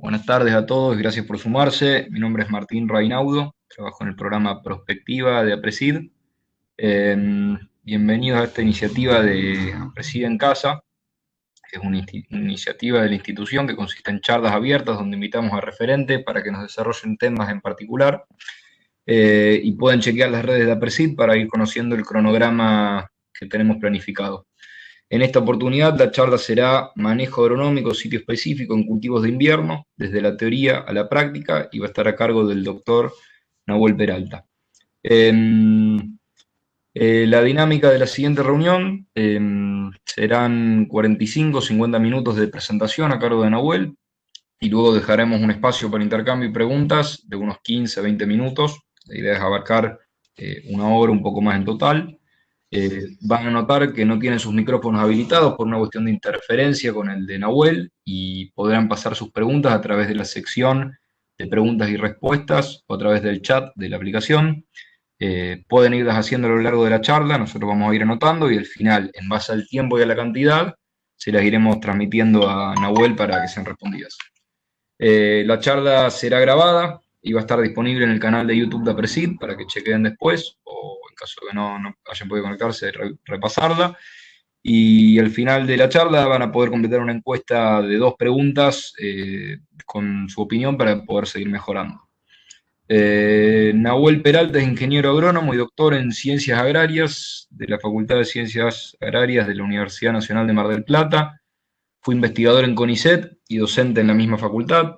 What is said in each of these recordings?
Buenas tardes a todos, gracias por sumarse. Mi nombre es Martín Rainaudo, trabajo en el programa Prospectiva de APRESID. Bienvenidos a esta iniciativa de APRESID en Casa, que es una iniciativa de la institución que consiste en charlas abiertas donde invitamos a referentes para que nos desarrollen temas en particular y pueden chequear las redes de APRESID para ir conociendo el cronograma que tenemos planificado. En esta oportunidad, la charla será Manejo agronómico sitio específico en cultivos de invierno, desde la teoría a la práctica, y va a estar a cargo del doctor Nahuel Peralta. La dinámica de la siguiente reunión serán 45 o 50 minutos de presentación a cargo de Nahuel, y luego dejaremos un espacio para intercambio y preguntas de unos 15 a 20 minutos. La idea es abarcar una hora, un poco más en total. Van a notar que no tienen sus micrófonos habilitados por una cuestión de interferencia con el de Nahuel y podrán pasar sus preguntas a través de la sección de preguntas y respuestas o a través del chat de la aplicación. Pueden irlas haciendo a lo largo de la charla, nosotros vamos a ir anotando y al final, en base al tiempo y a la cantidad, se las iremos transmitiendo a Nahuel para que sean respondidas. La charla será grabada y va a estar disponible en el canal de YouTube de Apresid para que chequen después o en caso de que no hayan podido conectarse, repasarla. Y al final de la charla van a poder completar una encuesta de 2 preguntas con su opinión para poder seguir mejorando. Nahuel Peralta es ingeniero agrónomo y doctor en Ciencias Agrarias de la Facultad de Ciencias Agrarias de la Universidad Nacional de Mar del Plata. Fue investigador en CONICET y docente en la misma facultad.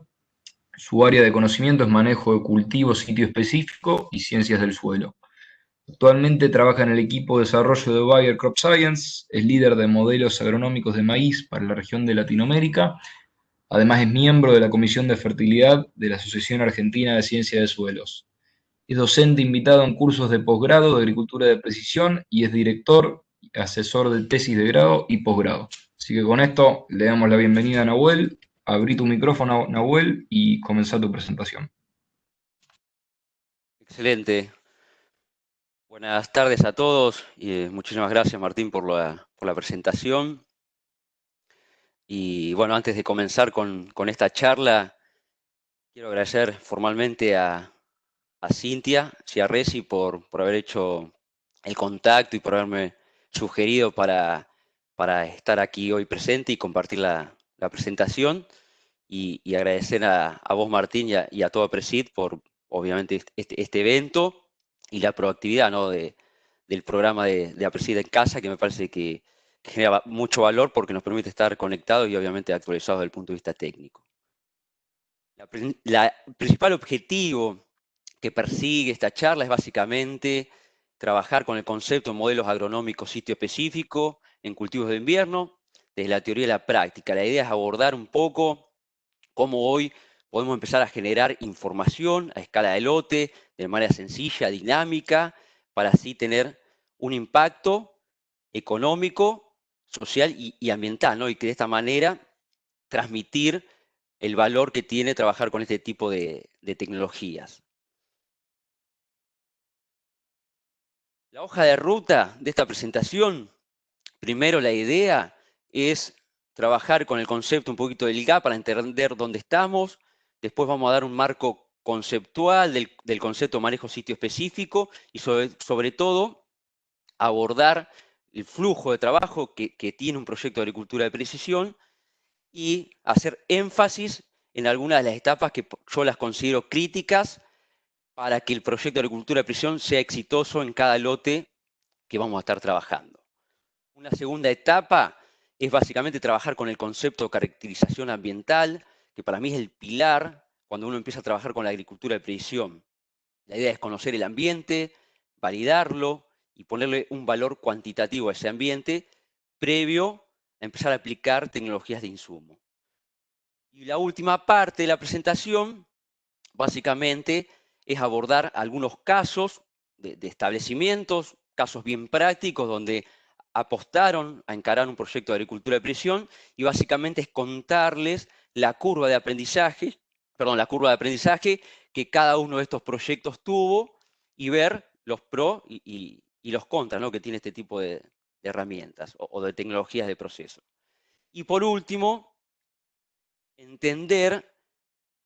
Su área de conocimiento es manejo de cultivo sitio específico y ciencias del suelo. Actualmente trabaja en el equipo de desarrollo de Bayer Crop Science, es líder de modelos agronómicos de maíz para la región de Latinoamérica. Además es miembro de la Comisión de Fertilidad de la Asociación Argentina de Ciencia de Suelos. Es docente invitado en cursos de posgrado de agricultura de precisión y es director, asesor de tesis de grado y posgrado. Así que con esto le damos la bienvenida a Nahuel. Abrí tu micrófono, Nahuel, y comenzá tu presentación. Excelente. Buenas tardes a todos y muchísimas gracias, Martín, por la presentación. Y bueno, antes de comenzar con esta charla, quiero agradecer formalmente a Cintia Ciarresi por haber hecho el contacto y por haberme sugerido para estar aquí hoy presente y compartir la presentación. Y agradecer a vos, Martín, y a todo Presid por, obviamente, este evento y la proactividad, ¿no?, del programa de Apresid en Casa, que me parece que genera mucho valor porque nos permite estar conectados y, obviamente, actualizados desde el punto de vista técnico. El principal objetivo que persigue esta charla es básicamente trabajar con el concepto de modelos agronómicos sitio específico en cultivos de invierno, desde la teoría y la práctica. La idea es abordar un poco cómo hoy podemos empezar a generar información a escala de lote, de manera sencilla, dinámica, para así tener un impacto económico, social y ambiental, ¿no? Y que de esta manera transmitir el valor que tiene trabajar con este tipo de tecnologías. La hoja de ruta de esta presentación, primero la idea es trabajar con el concepto un poquito del GAP para entender dónde estamos. Después vamos a dar un marco conceptual del concepto de manejo sitio específico y sobre todo abordar el flujo de trabajo que tiene un proyecto de agricultura de precisión y hacer énfasis en algunas de las etapas que yo las considero críticas para que el proyecto de agricultura de precisión sea exitoso en cada lote que vamos a estar trabajando. Una segunda etapa es básicamente trabajar con el concepto de caracterización ambiental, que para mí es el pilar cuando uno empieza a trabajar con la agricultura de precisión. La idea es conocer el ambiente, validarlo y ponerle un valor cuantitativo a ese ambiente previo a empezar a aplicar tecnologías de insumo. Y la última parte de la presentación, básicamente, es abordar algunos casos de establecimientos, casos bien prácticos donde apostaron a encarar un proyecto de agricultura de precisión y básicamente es contarles la curva de aprendizaje, que cada uno de estos proyectos tuvo y ver los pros y los contras, ¿no?, que tiene este tipo de herramientas o de tecnologías de proceso. Y por último, entender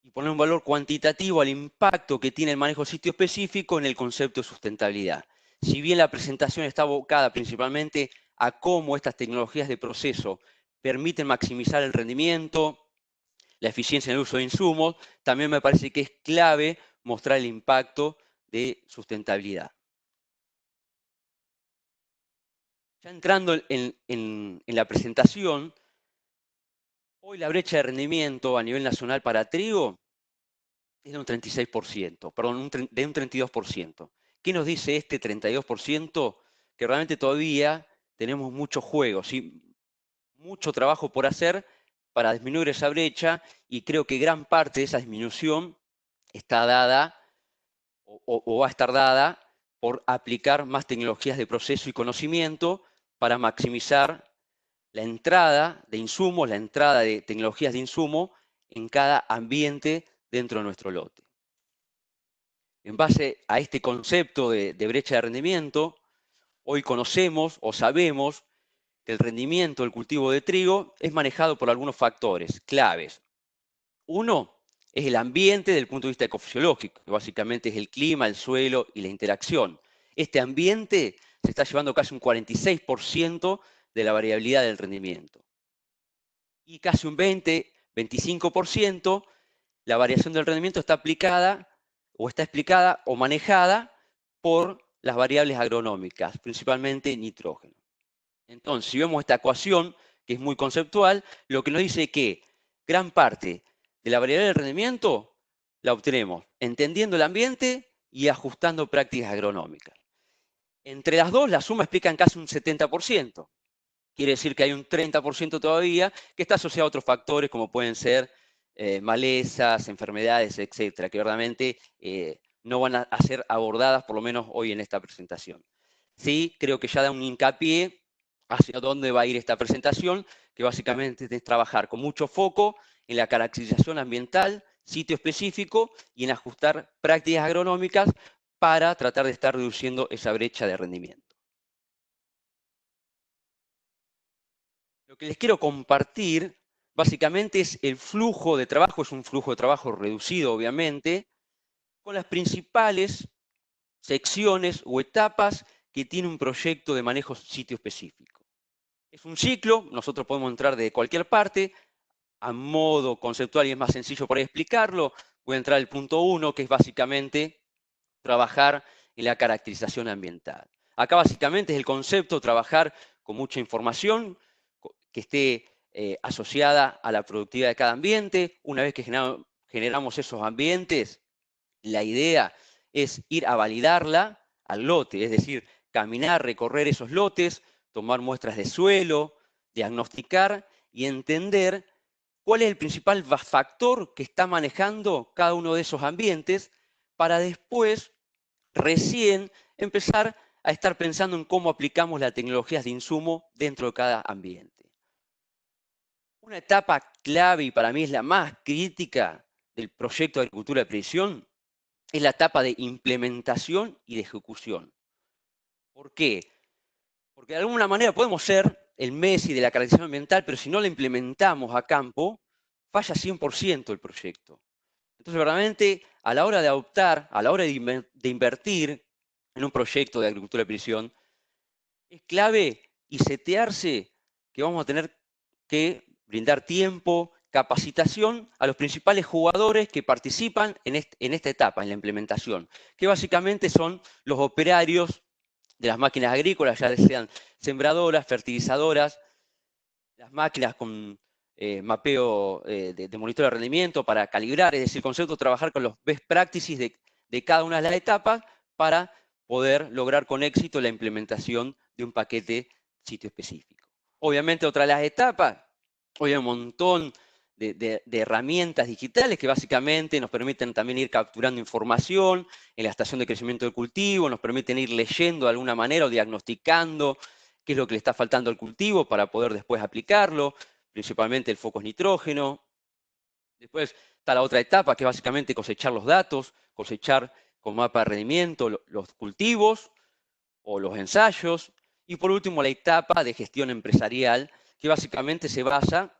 y poner un valor cuantitativo al impacto que tiene el manejo sitio específico en el concepto de sustentabilidad. Si bien la presentación está abocada principalmente a cómo estas tecnologías de proceso permiten maximizar el rendimiento, la eficiencia en el uso de insumos, también me parece que es clave mostrar el impacto de sustentabilidad. Ya entrando en la presentación, hoy la brecha de rendimiento a nivel nacional para trigo es de un 36%, perdón, de un 32%. ¿Qué nos dice este 32%? Que realmente todavía tenemos mucho juego, ¿sí? Mucho trabajo por hacer para disminuir esa brecha, y creo que gran parte de esa disminución está dada o va a estar dada por aplicar más tecnologías de proceso y conocimiento para maximizar la entrada de insumos, la entrada de tecnologías de insumo en cada ambiente dentro de nuestro lote. En base a este concepto de brecha de rendimiento, hoy conocemos o sabemos que el rendimiento del cultivo de trigo es manejado por algunos factores claves. Uno es el ambiente desde el punto de vista ecofisiológico, que básicamente es el clima, el suelo y la interacción. Este ambiente se está llevando casi un 46% de la variabilidad del rendimiento. Y casi un 20-25% la variación del rendimiento está aplicada o está explicada o manejada por las variables agronómicas, principalmente nitrógeno. Entonces, si vemos esta ecuación, que es muy conceptual, lo que nos dice es que gran parte de la variabilidad del rendimiento la obtenemos entendiendo el ambiente y ajustando prácticas agronómicas. Entre las dos, la suma explica en casi un 70%. Quiere decir que hay un 30% todavía que está asociado a otros factores como pueden ser malezas, enfermedades, etcétera, que verdaderamente no van a ser abordadas, por lo menos hoy en esta presentación. Sí, creo que ya da un hincapié hacia dónde va a ir esta presentación, que básicamente es trabajar con mucho foco en la caracterización ambiental, sitio específico y en ajustar prácticas agronómicas para tratar de estar reduciendo esa brecha de rendimiento. Lo que les quiero compartir básicamente es el flujo de trabajo, es un flujo de trabajo reducido obviamente, con las principales secciones o etapas que tiene un proyecto de manejo sitio específico. Es un ciclo, nosotros podemos entrar de cualquier parte, a modo conceptual y es más sencillo por ahí explicarlo, voy a entrar al punto 1, que es básicamente trabajar en la caracterización ambiental. Acá básicamente es el concepto, trabajar con mucha información que esté asociada a la productividad de cada ambiente. Una vez que generamos esos ambientes, la idea es ir a validarla al lote, es decir, caminar, recorrer esos lotes, tomar muestras de suelo, diagnosticar y entender cuál es el principal factor que está manejando cada uno de esos ambientes para después recién empezar a estar pensando en cómo aplicamos las tecnologías de insumo dentro de cada ambiente. Una etapa clave, y para mí es la más crítica del proyecto de agricultura de precisión, es la etapa de implementación y de ejecución. ¿Por qué? Porque de alguna manera podemos ser el Messi de la caracterización ambiental, pero si no la implementamos a campo, falla 100% el proyecto. Entonces, verdaderamente, a la hora de adoptar, a la hora de invertir en un proyecto de agricultura de precisión, es clave y setearse que vamos a tener que brindar tiempo, capacitación a los principales jugadores que participan en esta etapa, en la implementación, que básicamente son los operarios de las máquinas agrícolas, ya sean sembradoras, fertilizadoras, las máquinas con mapeo de monitoreo de rendimiento para calibrar, es decir, el concepto de trabajar con los best practices de cada una de las etapas para poder lograr con éxito la implementación de un paquete sitio específico. Obviamente, otra de las etapas, hoy hay un montón de herramientas digitales que básicamente nos permiten también ir capturando información en la estación de crecimiento del cultivo, nos permiten ir leyendo de alguna manera o diagnosticando qué es lo que le está faltando al cultivo para poder después aplicarlo, principalmente el foco es nitrógeno. Después está la otra etapa, que es básicamente cosechar los datos, cosechar con mapa de rendimiento los cultivos o los ensayos. Y por último, la etapa de gestión empresarial, que básicamente se basa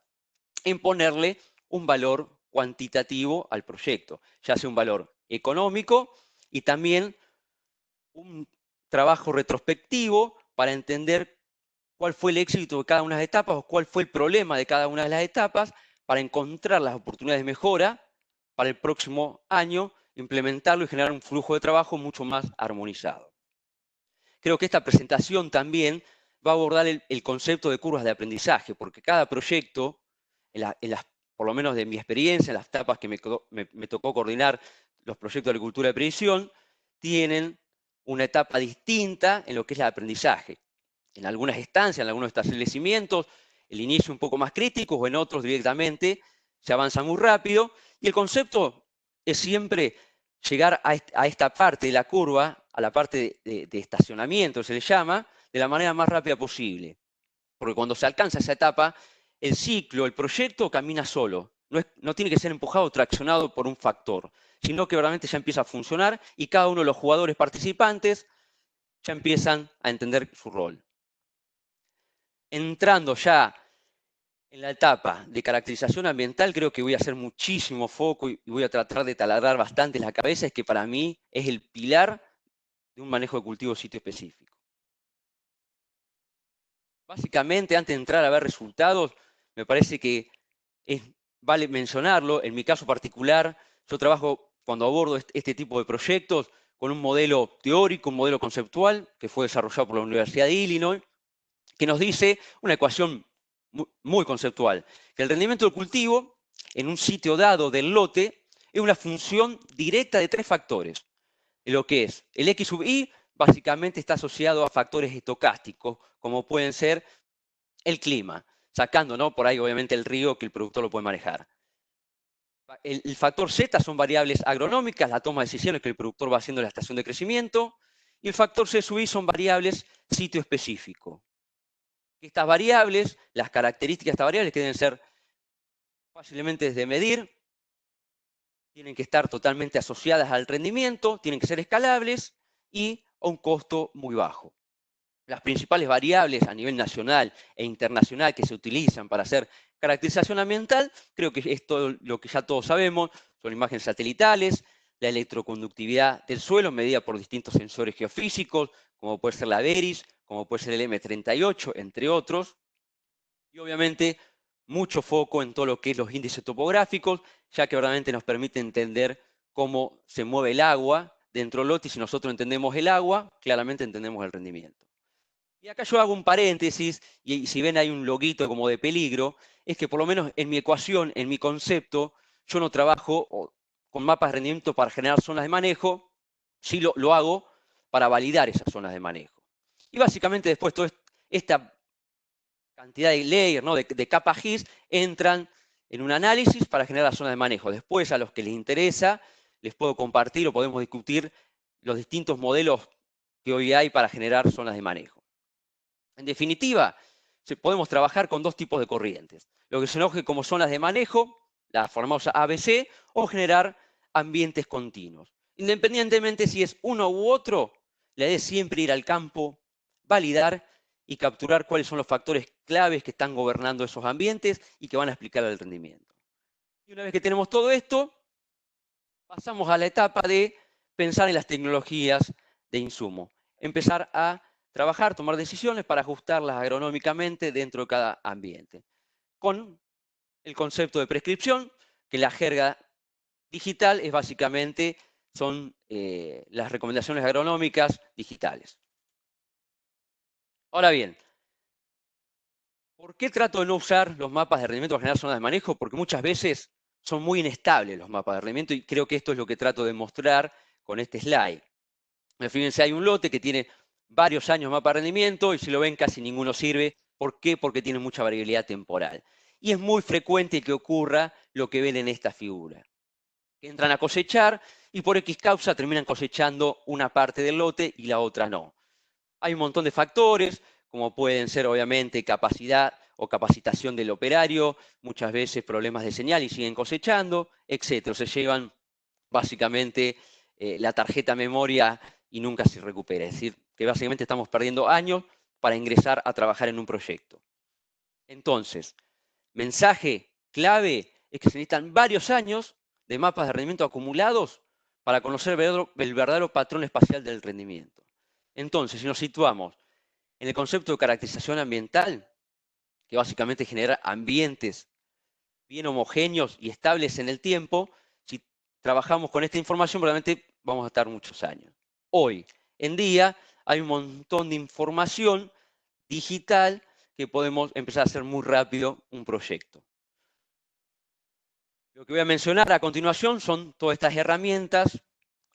en ponerle un valor cuantitativo al proyecto, ya sea un valor económico y también un trabajo retrospectivo para entender cuál fue el éxito de cada una de las etapas o cuál fue el problema de cada una de las etapas para encontrar las oportunidades de mejora para el próximo año, implementarlo y generar un flujo de trabajo mucho más armonizado. Creo que esta presentación también va a abordar el concepto de curvas de aprendizaje, porque cada proyecto, por lo menos de mi experiencia, en las etapas que me tocó coordinar los proyectos de agricultura de precisión, tienen una etapa distinta en lo que es el aprendizaje. En algunas estancias, en algunos establecimientos, el inicio un poco más crítico, o en otros directamente se avanza muy rápido, y el concepto es siempre llegar a esta parte de la curva, a la parte de estacionamiento, se le llama, de la manera más rápida posible. Porque cuando se alcanza esa etapa, el ciclo, el proyecto camina solo. No tiene que ser empujado o traccionado por un factor, sino que realmente ya empieza a funcionar y cada uno de los jugadores participantes ya empiezan a entender su rol. Entrando ya en la etapa de caracterización ambiental, creo que voy a hacer muchísimo foco y voy a tratar de taladrar bastante la cabeza, es que para mí es el pilar de un manejo de cultivo sitio específico. Básicamente, antes de entrar a ver resultados, me parece que vale mencionarlo. En mi caso particular, yo trabajo cuando abordo este tipo de proyectos con un modelo teórico, un modelo conceptual, que fue desarrollado por la Universidad de Illinois, que nos dice una ecuación muy conceptual, que el rendimiento del cultivo en un sitio dado del lote es una función directa de tres factores. Lo que es el X sub I básicamente está asociado a factores estocásticos, como pueden ser el clima, sacando, ¿no?, por ahí obviamente el río que el productor lo puede manejar. El factor Z son variables agronómicas, la toma de decisiones que el productor va haciendo en la estación de crecimiento, y el factor C sub I son variables sitio específico. Estas variables, las características de estas variables que deben ser fácilmente de medir, tienen que estar totalmente asociadas al rendimiento, tienen que ser escalables y a un costo muy bajo. Las principales variables a nivel nacional e internacional que se utilizan para hacer caracterización ambiental, creo que es todo lo que ya todos sabemos, son imágenes satelitales, la electroconductividad del suelo medida por distintos sensores geofísicos, como puede ser la VERIS, como puede ser el M38, entre otros, y obviamente mucho foco en todo lo que es los índices topográficos, ya que realmente nos permite entender cómo se mueve el agua dentro del lote, y si nosotros entendemos el agua, claramente entendemos el rendimiento. Y acá yo hago un paréntesis, y si ven hay un loguito como de peligro, es que por lo menos en mi ecuación, en mi concepto, yo no trabajo con mapas de rendimiento para generar zonas de manejo, sí lo hago para validar esas zonas de manejo. Y básicamente después toda esta cantidad de layers, ¿no?, de capas GIS, entran en un análisis para generar las zonas de manejo. Después, a los que les interesa, les puedo compartir o podemos discutir los distintos modelos que hoy hay para generar zonas de manejo. En definitiva, podemos trabajar con dos tipos de corrientes. Lo que se conoce como zonas de manejo, la famosa ABC, o generar ambientes continuos. Independientemente si es uno u otro, la idea es siempre ir al campo, validar y capturar cuáles son los factores claves que están gobernando esos ambientes y que van a explicar el rendimiento. Y una vez que tenemos todo esto, pasamos a la etapa de pensar en las tecnologías de insumo. Empezar a trabajar, tomar decisiones para ajustarlas agronómicamente dentro de cada ambiente. Con el concepto de prescripción, que la jerga digital es básicamente, son las recomendaciones agronómicas digitales. Ahora bien, ¿por qué trato de no usar los mapas de rendimiento para generar zonas de manejo? Porque muchas veces son muy inestables los mapas de rendimiento y creo que esto es lo que trato de mostrar con este slide. Fíjense, hay un lote que tiene varios años mapa de rendimiento y si lo ven casi ninguno sirve. ¿Por qué? Porque tiene mucha variabilidad temporal. Y es muy frecuente que ocurra lo que ven en esta figura. Que entran a cosechar y por X causa terminan cosechando una parte del lote y la otra no. Hay un montón de factores, como pueden ser obviamente capacidad o capacitación del operario, muchas veces problemas de señal y siguen cosechando, etc. Se llevan básicamente la tarjeta memoria y nunca se recupera. Es decir, que básicamente estamos perdiendo años para ingresar a trabajar en un proyecto. Entonces, mensaje clave, es que se necesitan varios años de mapas de rendimiento acumulados para conocer el verdadero patrón espacial del rendimiento. Entonces, si nos situamos en el concepto de caracterización ambiental, que básicamente genera ambientes bien homogéneos y estables en el tiempo, si trabajamos con esta información, probablemente vamos a estar muchos años. Hoy en día hay un montón de información digital que podemos empezar a hacer muy rápido un proyecto. Lo que voy a mencionar a continuación son todas estas herramientas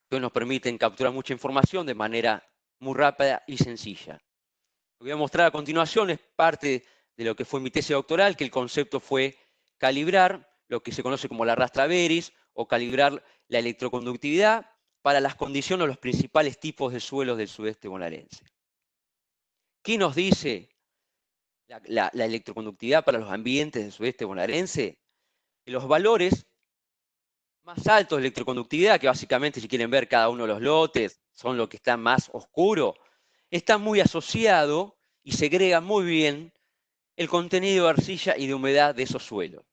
que nos permiten capturar mucha información de manera muy rápida y sencilla. Lo que voy a mostrar a continuación es parte de lo que fue mi tesis doctoral, que el concepto fue calibrar lo que se conoce como la Rastraveris o calibrar la electroconductividad para las condiciones o los principales tipos de suelos del sudeste bonaerense. ¿Qué nos dice la electroconductividad para los ambientes del sudeste bonaerense? Que los valores más altos de electroconductividad, que básicamente si quieren ver cada uno de los lotes, son lo que está más oscuro, está muy asociado y segrega muy bien el contenido de arcilla y de humedad de esos suelos.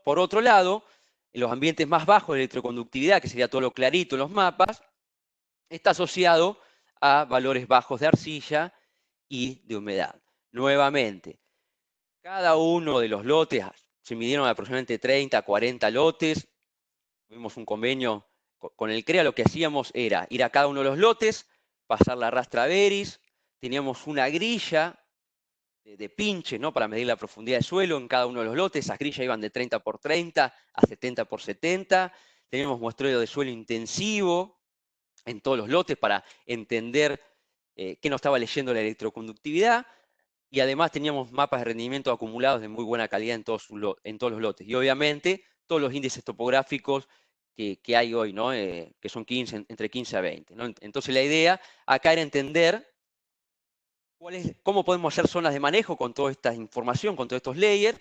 Por otro lado, en los ambientes más bajos de electroconductividad, que sería todo lo clarito en los mapas, está asociado a valores bajos de arcilla y de humedad. Nuevamente, cada uno de los lotes, se midieron aproximadamente 30, 40 lotes, tuvimos un convenio con el CREA, lo que hacíamos era ir a cada uno de los lotes, pasar la Rastraveris, teníamos una grilla de pinche, ¿no?, para medir la profundidad de suelo en cada uno de los lotes. Esas grillas iban de 30 por 30 a 70 por 70. Teníamos muestreo de suelo intensivo en todos los lotes para entender qué nos estaba leyendo la electroconductividad. Y además teníamos mapas de rendimiento acumulados de muy buena calidad en todos los lotes. Y obviamente todos los índices topográficos que hay hoy, ¿no?, que son entre 15 a 20. ¿no? Entonces la idea acá era entender cómo podemos hacer zonas de manejo con toda esta información, con todos estos layers,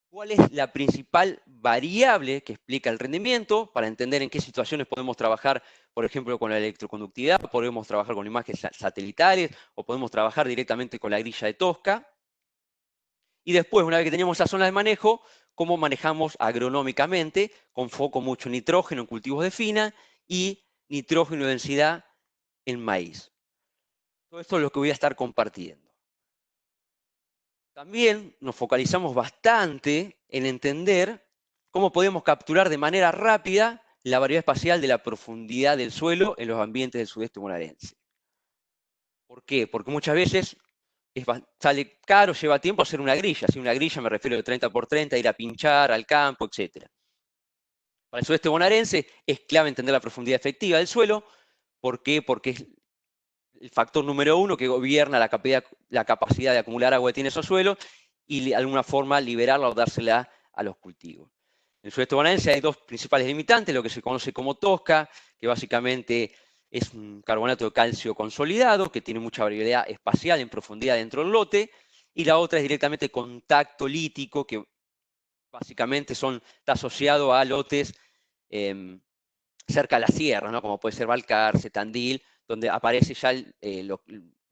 cuál es la principal variable que explica el rendimiento, para entender en qué situaciones podemos trabajar, por ejemplo, con la electroconductividad, podemos trabajar con imágenes satelitales, o podemos trabajar directamente con la grilla de Tosca. Y después, una vez que teníamos esa zona de manejo, cómo manejamos agronómicamente, con foco mucho en nitrógeno en cultivos de fina y nitrógeno de densidad en maíz. Todo esto es lo que voy a estar compartiendo. También nos focalizamos bastante en entender cómo podemos capturar de manera rápida la variabilidad espacial de la profundidad del suelo en los ambientes del sudeste bonaerense. ¿Por qué? Porque muchas veces sale caro, lleva tiempo hacer una grilla. Si una grilla me refiero de 30 por 30, ir a pinchar al campo, etc. Para el sudeste bonaerense es clave entender la profundidad efectiva del suelo. ¿Por qué? Porque es el factor número uno que gobierna la capacidad de acumular agua que tiene esos suelos y de alguna forma liberarla o dársela a los cultivos. En el sudeste bonaerense hay dos principales limitantes, lo que se conoce como Tosca, que básicamente es un carbonato de calcio consolidado, que tiene mucha variabilidad espacial en profundidad dentro del lote, y la otra es directamente contacto lítico, que básicamente está asociado a lotes cerca de la sierra, ¿no?, como puede ser Balcarce, Tandil, donde aparece ya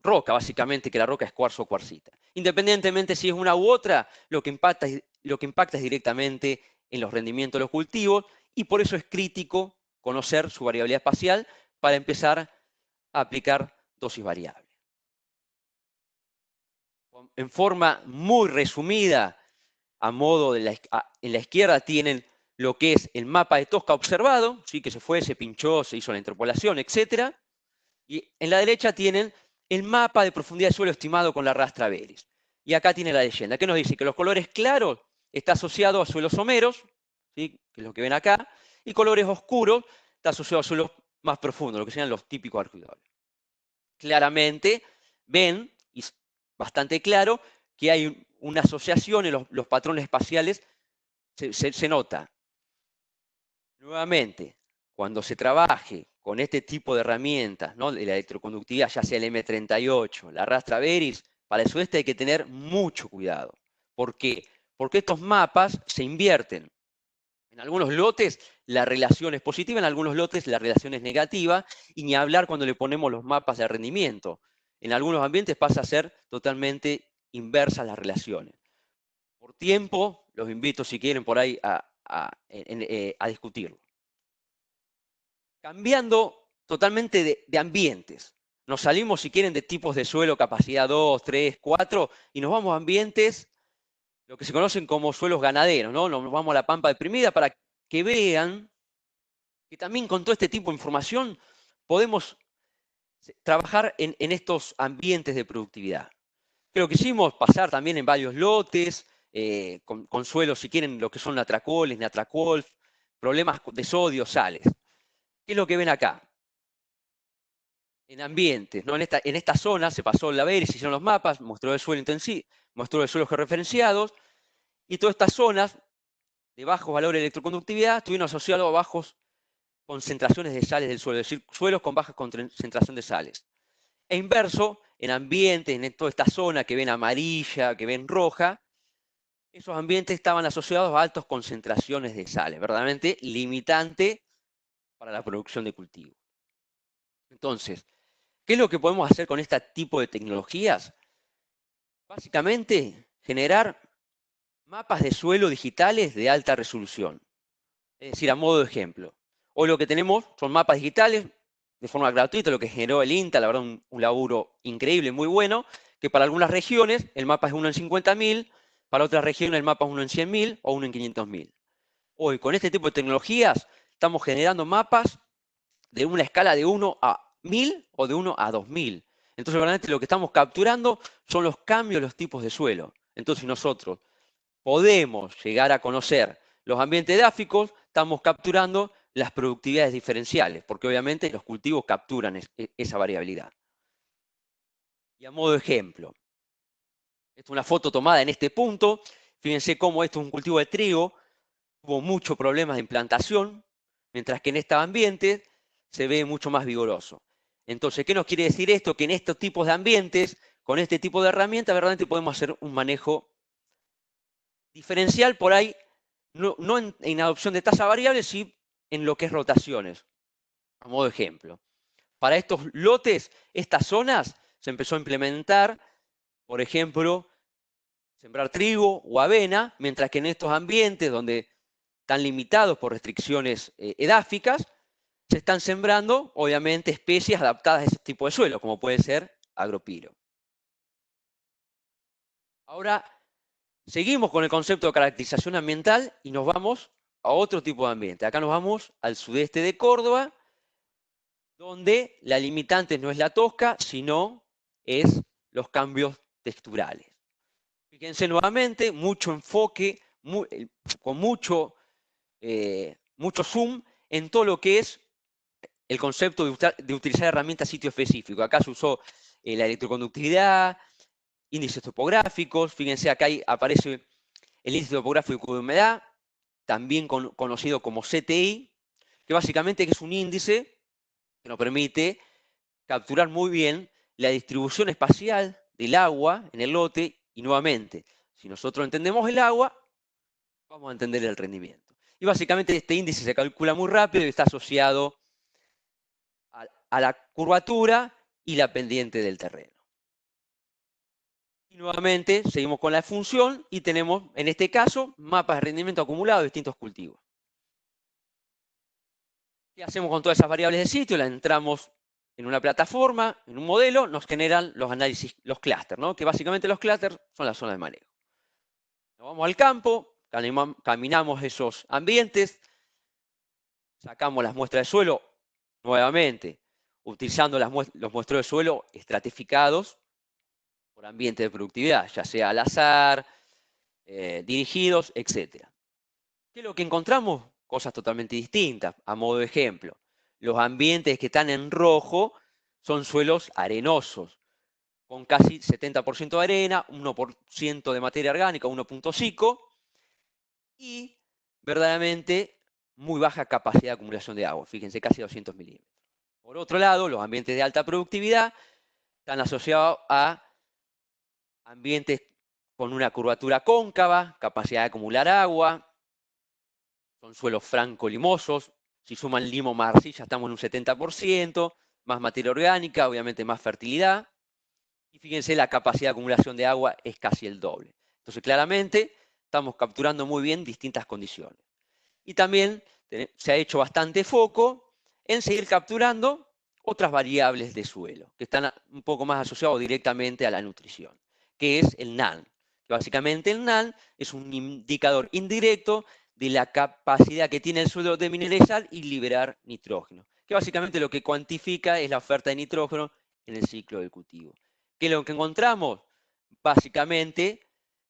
roca, básicamente, que la roca es cuarzo o cuarcita. Independientemente si es una u otra, lo que impacta es directamente en los rendimientos de los cultivos, y por eso es crítico conocer su variabilidad espacial para empezar a aplicar dosis variables. En forma muy resumida, a modo en la izquierda tienen lo que es el mapa de Tosca observado, ¿sí?, que se pinchó, se hizo la interpolación, etc. Y en la derecha tienen el mapa de profundidad de suelo estimado con la Rastraveris. Y acá tiene la leyenda, que nos dice que los colores claros está asociado a suelos someros, ¿sí?, que es lo que ven acá, y colores oscuros está asociado a suelos más profundos, lo que serían los típicos arqueológicos. Claramente ven, y es bastante claro, que hay una asociación en los patrones espaciales, se nota. Nuevamente, cuando se trabaje con este tipo de herramientas, ¿no?, de la electroconductividad, ya sea el M38, la Rastraveris, para el sudeste hay que tener mucho cuidado. ¿Por qué? Porque estos mapas se invierten. En algunos lotes la relación es positiva, en algunos lotes la relación es negativa, y ni hablar cuando le ponemos los mapas de rendimiento. En algunos ambientes pasa a ser totalmente inversas las relaciones. por tiempo, los invito si quieren por ahí a discutirlo. Cambiando totalmente de ambientes. Nos salimos, si quieren, de tipos de suelo, capacidad 2, 3, 4, y nos vamos a ambientes, lo que se conocen como suelos ganaderos, ¿no? Nos vamos a la pampa deprimida para que vean que también con todo este tipo de información podemos trabajar en estos ambientes de productividad. Creo que hicimos pasar también en varios lotes, con suelos, si quieren, lo que son natracoles, natracolf, problemas de sodio, sales. ¿Qué es lo que ven acá? En ambientes, ¿no? En esta zona se pasó la ver y se hicieron los mapas, mostró el suelo intensivo, mostró los suelos georreferenciados, y todas estas zonas de bajos valores de electroconductividad estuvieron asociadas a bajos concentraciones de sales del suelo, es decir, suelos con baja concentración de sales. E inverso, en ambientes, en toda esta zona que ven amarilla, que ven roja, esos ambientes estaban asociados a altas concentraciones de sales, verdaderamente limitante para la producción de cultivos. Entonces, ¿qué es lo que podemos hacer con este tipo de tecnologías? Básicamente, generar mapas de suelo digitales de alta resolución. Es decir, a modo de ejemplo. Hoy lo que tenemos son mapas digitales de forma gratuita, lo que generó el INTA, la verdad un laburo increíble, muy bueno, que para algunas regiones el mapa es 1 en 50.000, para otras regiones el mapa es 1 en 100.000 o 1 en 500.000. Hoy, con este tipo de tecnologías, estamos generando mapas de una escala de 1 a 1000 o de 1 a 2000. Entonces, realmente lo que estamos capturando son los cambios de los tipos de suelo. Entonces, nosotros podemos llegar a conocer los ambientes edáficos, estamos capturando las productividades diferenciales, porque obviamente los cultivos capturan esa variabilidad. Y a modo de ejemplo, esta es una foto tomada en este punto. Fíjense cómo esto es un cultivo de trigo, hubo muchos problemas de implantación, mientras que en este ambiente se ve mucho más vigoroso. Entonces, ¿qué nos quiere decir esto? Que en estos tipos de ambientes, con este tipo de herramientas, verdaderamente podemos hacer un manejo diferencial por ahí, no en adopción de tasa variable, sí en lo que es rotaciones. A modo de ejemplo, para estos lotes, estas zonas, se empezó a implementar, por ejemplo, sembrar trigo o avena, mientras que en estos ambientes donde están limitados por restricciones edáficas, se están sembrando, obviamente, especies adaptadas a ese tipo de suelo, como puede ser agropiro. Ahora, seguimos con el concepto de caracterización ambiental y nos vamos a otro tipo de ambiente. Acá nos vamos al sudeste de Córdoba, donde la limitante no es la tosca, sino es los cambios texturales. Fíjense nuevamente, mucho enfoque, con mucho zoom en todo lo que es el concepto de utilizar herramientas sitio específico. Acá se usó la electroconductividad, índices topográficos. Fíjense, acá aparece el índice topográfico de humedad, también conocido como CTI, que básicamente es un índice que nos permite capturar muy bien la distribución espacial del agua en el lote. Y nuevamente, si nosotros entendemos el agua, vamos a entender el rendimiento. Y básicamente este índice se calcula muy rápido y está asociado a la curvatura y la pendiente del terreno. Y nuevamente seguimos con la función y tenemos, en este caso, mapas de rendimiento acumulado de distintos cultivos. ¿Qué hacemos con todas esas variables de sitio? Las entramos en una plataforma, en un modelo, nos generan los análisis, los clústeres, ¿no? Que básicamente los clústeres son las zonas de manejo. Nos vamos al campo, caminamos esos ambientes, sacamos las muestras de suelo, nuevamente, utilizando los muestreos de suelo estratificados por ambiente de productividad, ya sea al azar, dirigidos, etc. ¿Qué es lo que encontramos? Cosas totalmente distintas. A modo de ejemplo, los ambientes que están en rojo son suelos arenosos, con casi 70% de arena, 1% de materia orgánica, 1.5, y verdaderamente muy baja capacidad de acumulación de agua, fíjense, casi 200 milímetros. Por otro lado, los ambientes de alta productividad están asociados a ambientes con una curvatura cóncava, capacidad de acumular agua, son suelos franco-limosos, si suman limo más arcilla estamos en un 70%, más materia orgánica, obviamente más fertilidad, y fíjense la capacidad de acumulación de agua es casi el doble. Entonces claramente estamos capturando muy bien distintas condiciones. Y también se ha hecho bastante foco en seguir capturando otras variables de suelo, que están un poco más asociados directamente a la nutrición, que es el NAN. Básicamente el NAN es un indicador indirecto de la capacidad que tiene el suelo de mineralizar y liberar nitrógeno, que básicamente lo que cuantifica es la oferta de nitrógeno en el ciclo del cultivo. ¿Qué es lo que encontramos? Básicamente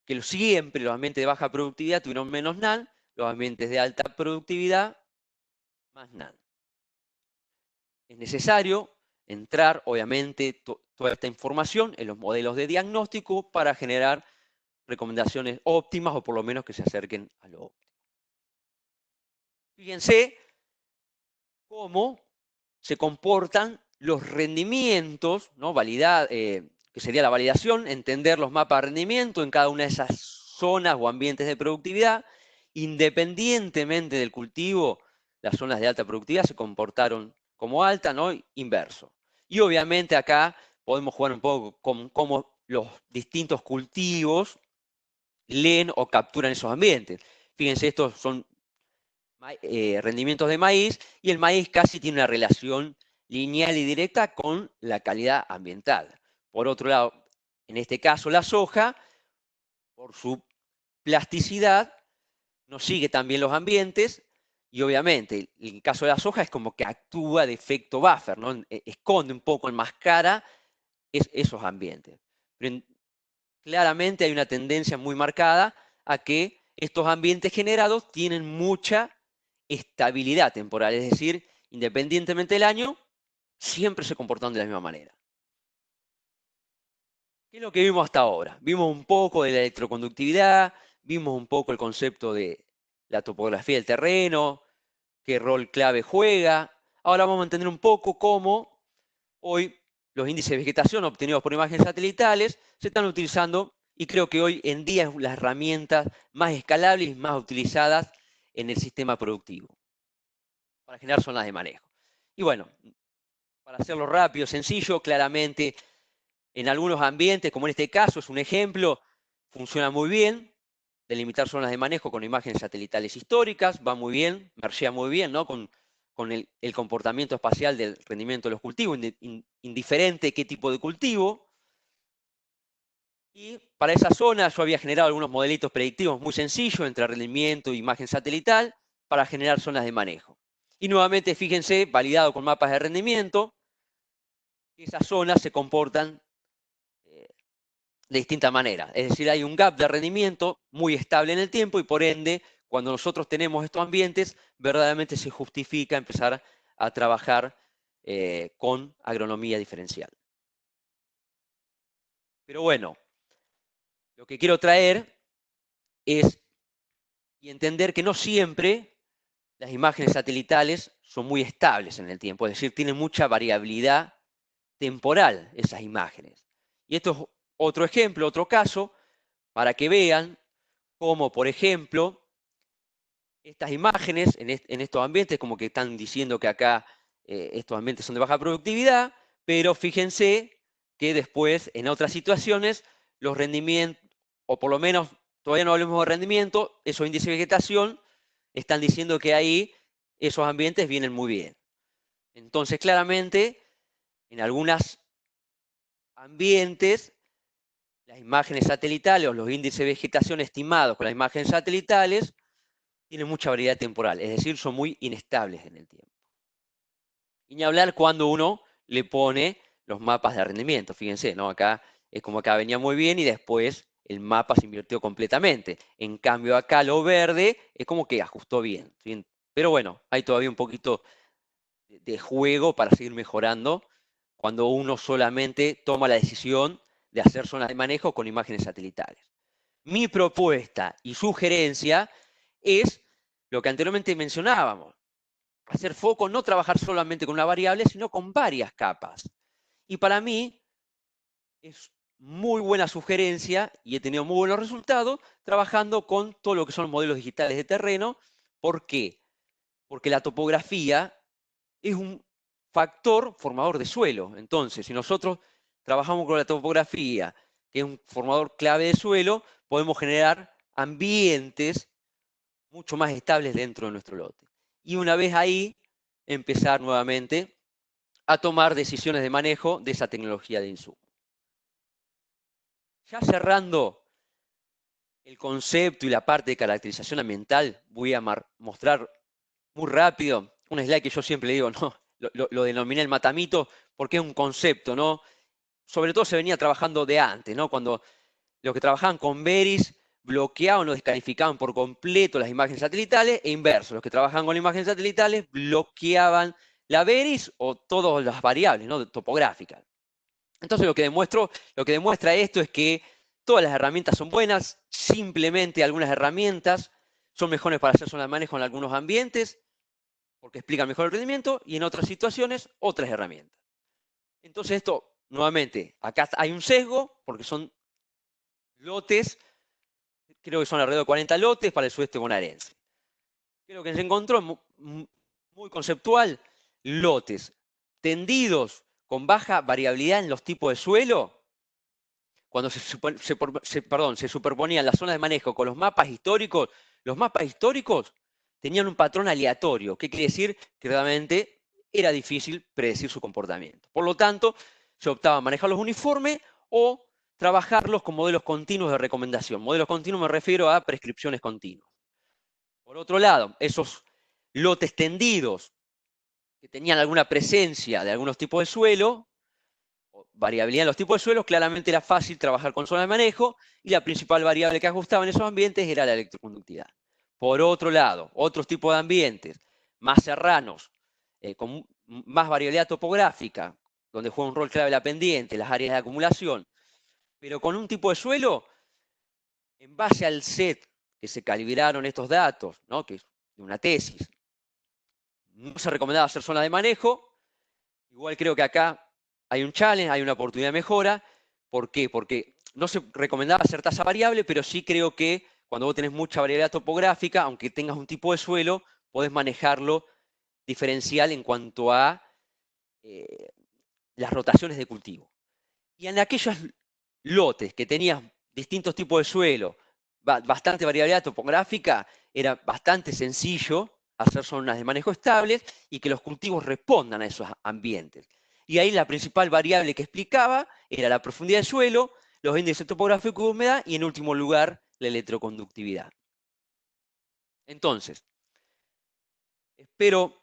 que siempre los ambientes de baja productividad tuvieron menos NAN, los ambientes de alta productividad más NAN. Es necesario entrar, obviamente, toda esta información en los modelos de diagnóstico para generar recomendaciones óptimas o por lo menos que se acerquen a lo óptimo. Fíjense cómo se comportan los rendimientos, ¿no? Que sería la validación, entender los mapas de rendimiento en cada una de esas zonas o ambientes de productividad, independientemente del cultivo, las zonas de alta productividad se comportaron como alta, ¿no? Inverso. Y obviamente acá podemos jugar un poco con cómo los distintos cultivos leen o capturan esos ambientes. Fíjense, estos son rendimientos de maíz, y el maíz casi tiene una relación lineal y directa con la calidad ambiental. Por otro lado, en este caso la soja, por su plasticidad, no sigue también los ambientes, y obviamente en el caso de la soja es como que actúa de efecto buffer, ¿no? Esconde un poco, enmascara esos ambientes. Pero claramente hay una tendencia muy marcada a que estos ambientes generados tienen mucha estabilidad temporal, es decir, independientemente del año, siempre se comportan de la misma manera. ¿Qué es lo que vimos hasta ahora? Vimos un poco de la electroconductividad, vimos un poco el concepto de la topografía del terreno, qué rol clave juega. Ahora vamos a entender un poco cómo hoy los índices de vegetación obtenidos por imágenes satelitales se están utilizando, y creo que hoy en día es las herramientas más escalables y más utilizadas en el sistema productivo para generar zonas de manejo. Y bueno, para hacerlo rápido, sencillo, claramente en algunos ambientes, como en este caso es un ejemplo, funciona muy bien delimitar zonas de manejo con imágenes satelitales históricas, va muy bien, mergea muy bien, ¿no? con el comportamiento espacial del rendimiento de los cultivos, indiferente qué tipo de cultivo. Y para esa zona yo había generado algunos modelitos predictivos muy sencillos entre rendimiento e imagen satelital para generar zonas de manejo. Y nuevamente, fíjense, validado con mapas de rendimiento, esas zonas se comportan de distinta manera. Es decir, hay un gap de rendimiento muy estable en el tiempo, y por ende, cuando nosotros tenemos estos ambientes, verdaderamente se justifica empezar a trabajar con agronomía diferencial. Pero bueno, lo que quiero traer es y entender que no siempre las imágenes satelitales son muy estables en el tiempo, es decir, tienen mucha variabilidad temporal esas imágenes. Y esto es otro ejemplo, otro caso, para que vean cómo, por ejemplo, estas imágenes en estos ambientes, como que están diciendo que acá estos ambientes son de baja productividad, pero fíjense que después, en otras situaciones, los rendimientos, o por lo menos todavía no hablemos de rendimiento, esos índices de vegetación están diciendo que ahí esos ambientes vienen muy bien. Entonces, claramente, en algunos ambientes, las imágenes satelitales o los índices de vegetación estimados con las imágenes satelitales tienen mucha variedad temporal, es decir, son muy inestables en el tiempo. Y ni hablar cuando uno le pone los mapas de rendimiento. Fíjense, ¿no? Acá es como acá venía muy bien y después el mapa se invirtió completamente. En cambio acá lo verde es como que ajustó bien, ¿sí? Pero bueno, hay todavía un poquito de juego para seguir mejorando cuando uno solamente toma la decisión de hacer zonas de manejo con imágenes satelitales. Mi propuesta y sugerencia es lo que anteriormente mencionábamos: hacer foco, no trabajar solamente con una variable, sino con varias capas. Y para mí es muy buena sugerencia, y he tenido muy buenos resultados, trabajando con todo lo que son modelos digitales de terreno. ¿Por qué? Porque la topografía es un factor formador de suelo. Entonces, si nosotros trabajamos con la topografía, que es un formador clave de suelo, podemos generar ambientes mucho más estables dentro de nuestro lote. Y una vez ahí, empezar nuevamente a tomar decisiones de manejo de esa tecnología de insumo. Ya cerrando el concepto y la parte de caracterización ambiental, voy a mostrar muy rápido un slide que yo siempre digo, ¿no? Lo denominé el matamito porque es un concepto, ¿no? Sobre todo se venía trabajando de antes, ¿no? Cuando los que trabajaban con Veris bloqueaban o descalificaban por completo las imágenes satelitales e inverso, los que trabajaban con imágenes satelitales bloqueaban la Veris o todas las variables, ¿no? Topográficas. Entonces lo que demuestra esto es que todas las herramientas son buenas, simplemente algunas herramientas son mejores para hacer zona de manejo en algunos ambientes, porque explican mejor el rendimiento, y en otras situaciones, otras herramientas. Entonces esto, nuevamente, acá hay un sesgo, porque son lotes, creo que son alrededor de 40 lotes para el sudeste bonaerense. Creo que se encontró muy conceptual, lotes tendidos con baja variabilidad en los tipos de suelo, cuando se superponían las zonas de manejo con los mapas históricos tenían un patrón aleatorio. ¿Qué quiere decir? Que realmente era difícil predecir su comportamiento. Por lo tanto, se optaba a manejarlos uniformes o trabajarlos con modelos continuos de recomendación. Modelos continuos me refiero a prescripciones continuas. Por otro lado, esos lotes tendidos que tenían alguna presencia de algunos tipos de suelo, o variabilidad en los tipos de suelos, claramente era fácil trabajar con zona de manejo y la principal variable que ajustaba en esos ambientes era la electroconductividad. Por otro lado, otros tipos de ambientes más serranos, con más variabilidad topográfica, donde juega un rol clave la pendiente, las áreas de acumulación, pero con un tipo de suelo, en base al set que se calibraron estos datos, ¿no? Que es de una tesis, no se recomendaba hacer zona de manejo. Igual creo que acá hay un challenge, hay una oportunidad de mejora. ¿Por qué? Porque no se recomendaba hacer tasa variable, pero sí creo que cuando vos tenés mucha variabilidad topográfica, aunque tengas un tipo de suelo, podés manejarlo diferencial en cuanto a las rotaciones de cultivo. Y en aquellos lotes que tenían distintos tipos de suelo, bastante variabilidad topográfica, era bastante sencillo hacer zonas de manejo estables y que los cultivos respondan a esos ambientes. Y ahí la principal variable que explicaba era la profundidad del suelo, los índices topográficos de humedad y en último lugar la electroconductividad. Entonces, espero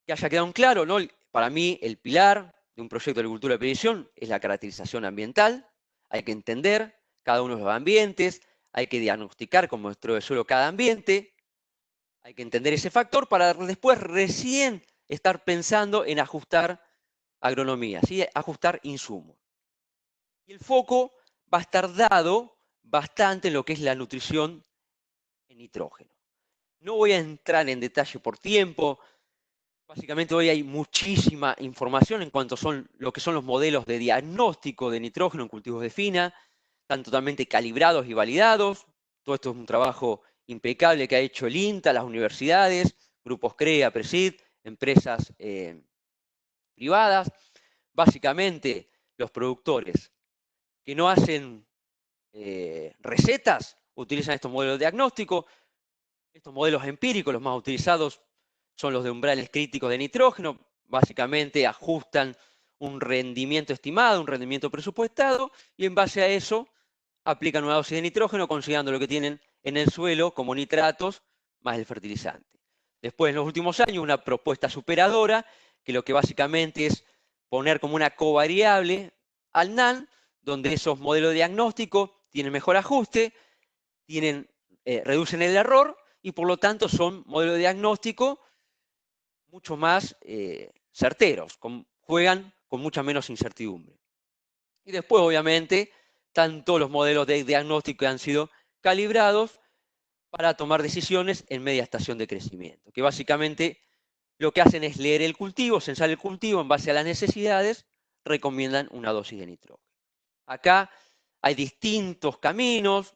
que haya quedado claro, ¿no? Para mí el pilar de un proyecto de agricultura de predicción es la caracterización ambiental. Hay que entender cada uno de los ambientes, hay que diagnosticar con muestreo de suelo cada ambiente, hay que entender ese factor para después recién estar pensando en ajustar agronomía, ¿sí? Ajustar insumos. Y el foco va a estar dado bastante en lo que es la nutrición en nitrógeno. No voy a entrar en detalle por tiempo. Básicamente hoy hay muchísima información en cuanto a lo que son los modelos de diagnóstico de nitrógeno en cultivos de fina, están totalmente calibrados y validados. Todo esto es un trabajo impecable que ha hecho el INTA, las universidades, grupos CREA, PRESID, empresas privadas. Básicamente los productores que no hacen recetas utilizan estos modelos de diagnóstico. Estos modelos empíricos, los más utilizados, son los de umbrales críticos de nitrógeno. Básicamente ajustan un rendimiento estimado, un rendimiento presupuestado, y en base a eso aplican una dosis de nitrógeno considerando lo que tienen en el suelo como nitratos más el fertilizante. Después, en los últimos años, una propuesta superadora, que lo que básicamente es poner como una covariable al NAN, donde esos modelos de diagnóstico tienen mejor ajuste, reducen el error, y por lo tanto son modelos de diagnóstico mucho más certeros, juegan con mucha menos incertidumbre. Y después, obviamente, tanto los modelos de diagnóstico que han sido calibrados para tomar decisiones en media estación de crecimiento, que básicamente lo que hacen es leer el cultivo, censar el cultivo en base a las necesidades, recomiendan una dosis de nitrógeno. Acá hay distintos caminos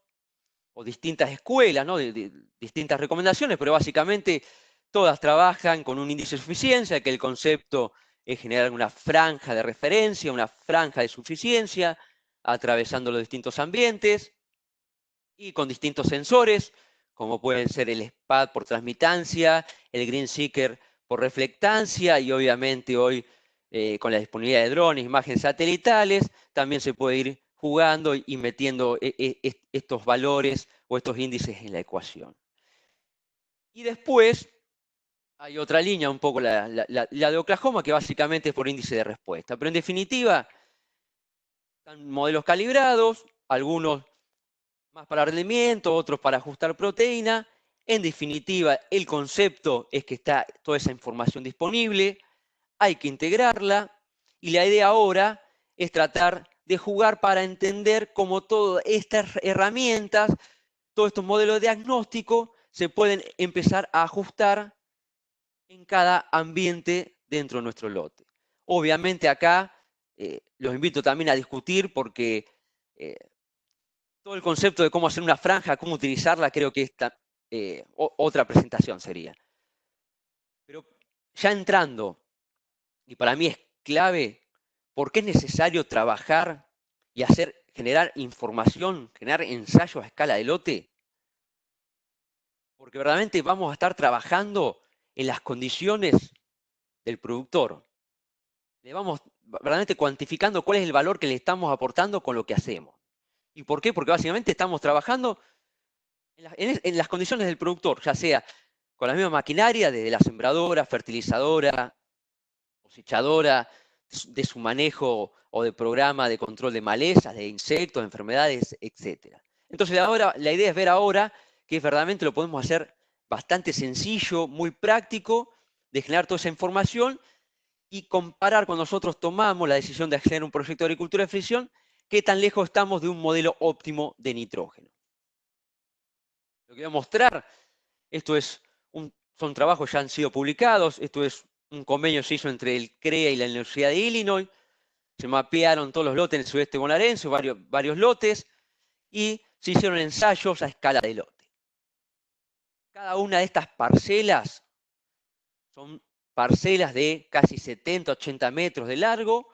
o distintas escuelas, ¿no? de distintas recomendaciones, pero básicamente todas trabajan con un índice de suficiencia, que el concepto es generar una franja de referencia, una franja de suficiencia, atravesando los distintos ambientes. y con distintos sensores, como pueden ser el SPAD por transmitancia, el Green Seeker por reflectancia y obviamente hoy con la disponibilidad de drones, imágenes satelitales, también se puede ir jugando y metiendo estos valores o estos índices en la ecuación. Y después hay otra línea, un poco la de Oklahoma, que básicamente es por índice de respuesta. Pero en definitiva, están modelos calibrados, algunos más para rendimiento, otros para ajustar proteína. En definitiva, el concepto es que está toda esa información disponible, hay que integrarla y la idea ahora es tratar de jugar para entender cómo todas estas herramientas, todos estos modelos de diagnóstico se pueden empezar a ajustar en cada ambiente dentro de nuestro lote. Obviamente acá los invito también a discutir porque todo el concepto de cómo hacer una franja, cómo utilizarla, creo que esta otra presentación sería. Pero ya entrando, y para mí es clave, ¿por qué es necesario trabajar y generar información, generar ensayos a escala de lote? Porque verdaderamente vamos a estar trabajando en las condiciones del productor. Le vamos verdaderamente cuantificando cuál es el valor que le estamos aportando con lo que hacemos. ¿Y por qué? Porque básicamente estamos trabajando en las condiciones del productor, ya sea con la misma maquinaria, desde la sembradora, fertilizadora, cosechadora, de su manejo o de programa de control de malezas, de insectos, de enfermedades, etc. Entonces ahora, la idea es ver ahora que verdaderamente lo podemos hacer bastante sencillo, muy práctico, de generar toda esa información y comparar cuando nosotros tomamos la decisión de hacer un proyecto de agricultura de precisión, qué tan lejos estamos de un modelo óptimo de nitrógeno. Lo que voy a mostrar, son trabajos que ya han sido publicados, esto es un convenio que se hizo entre el CREA y la Universidad de Illinois, se mapearon todos los lotes en el sudeste bonaerense, varios lotes, y se hicieron ensayos a escala de lote. Cada una de estas parcelas son parcelas de casi 70, 80 metros de largo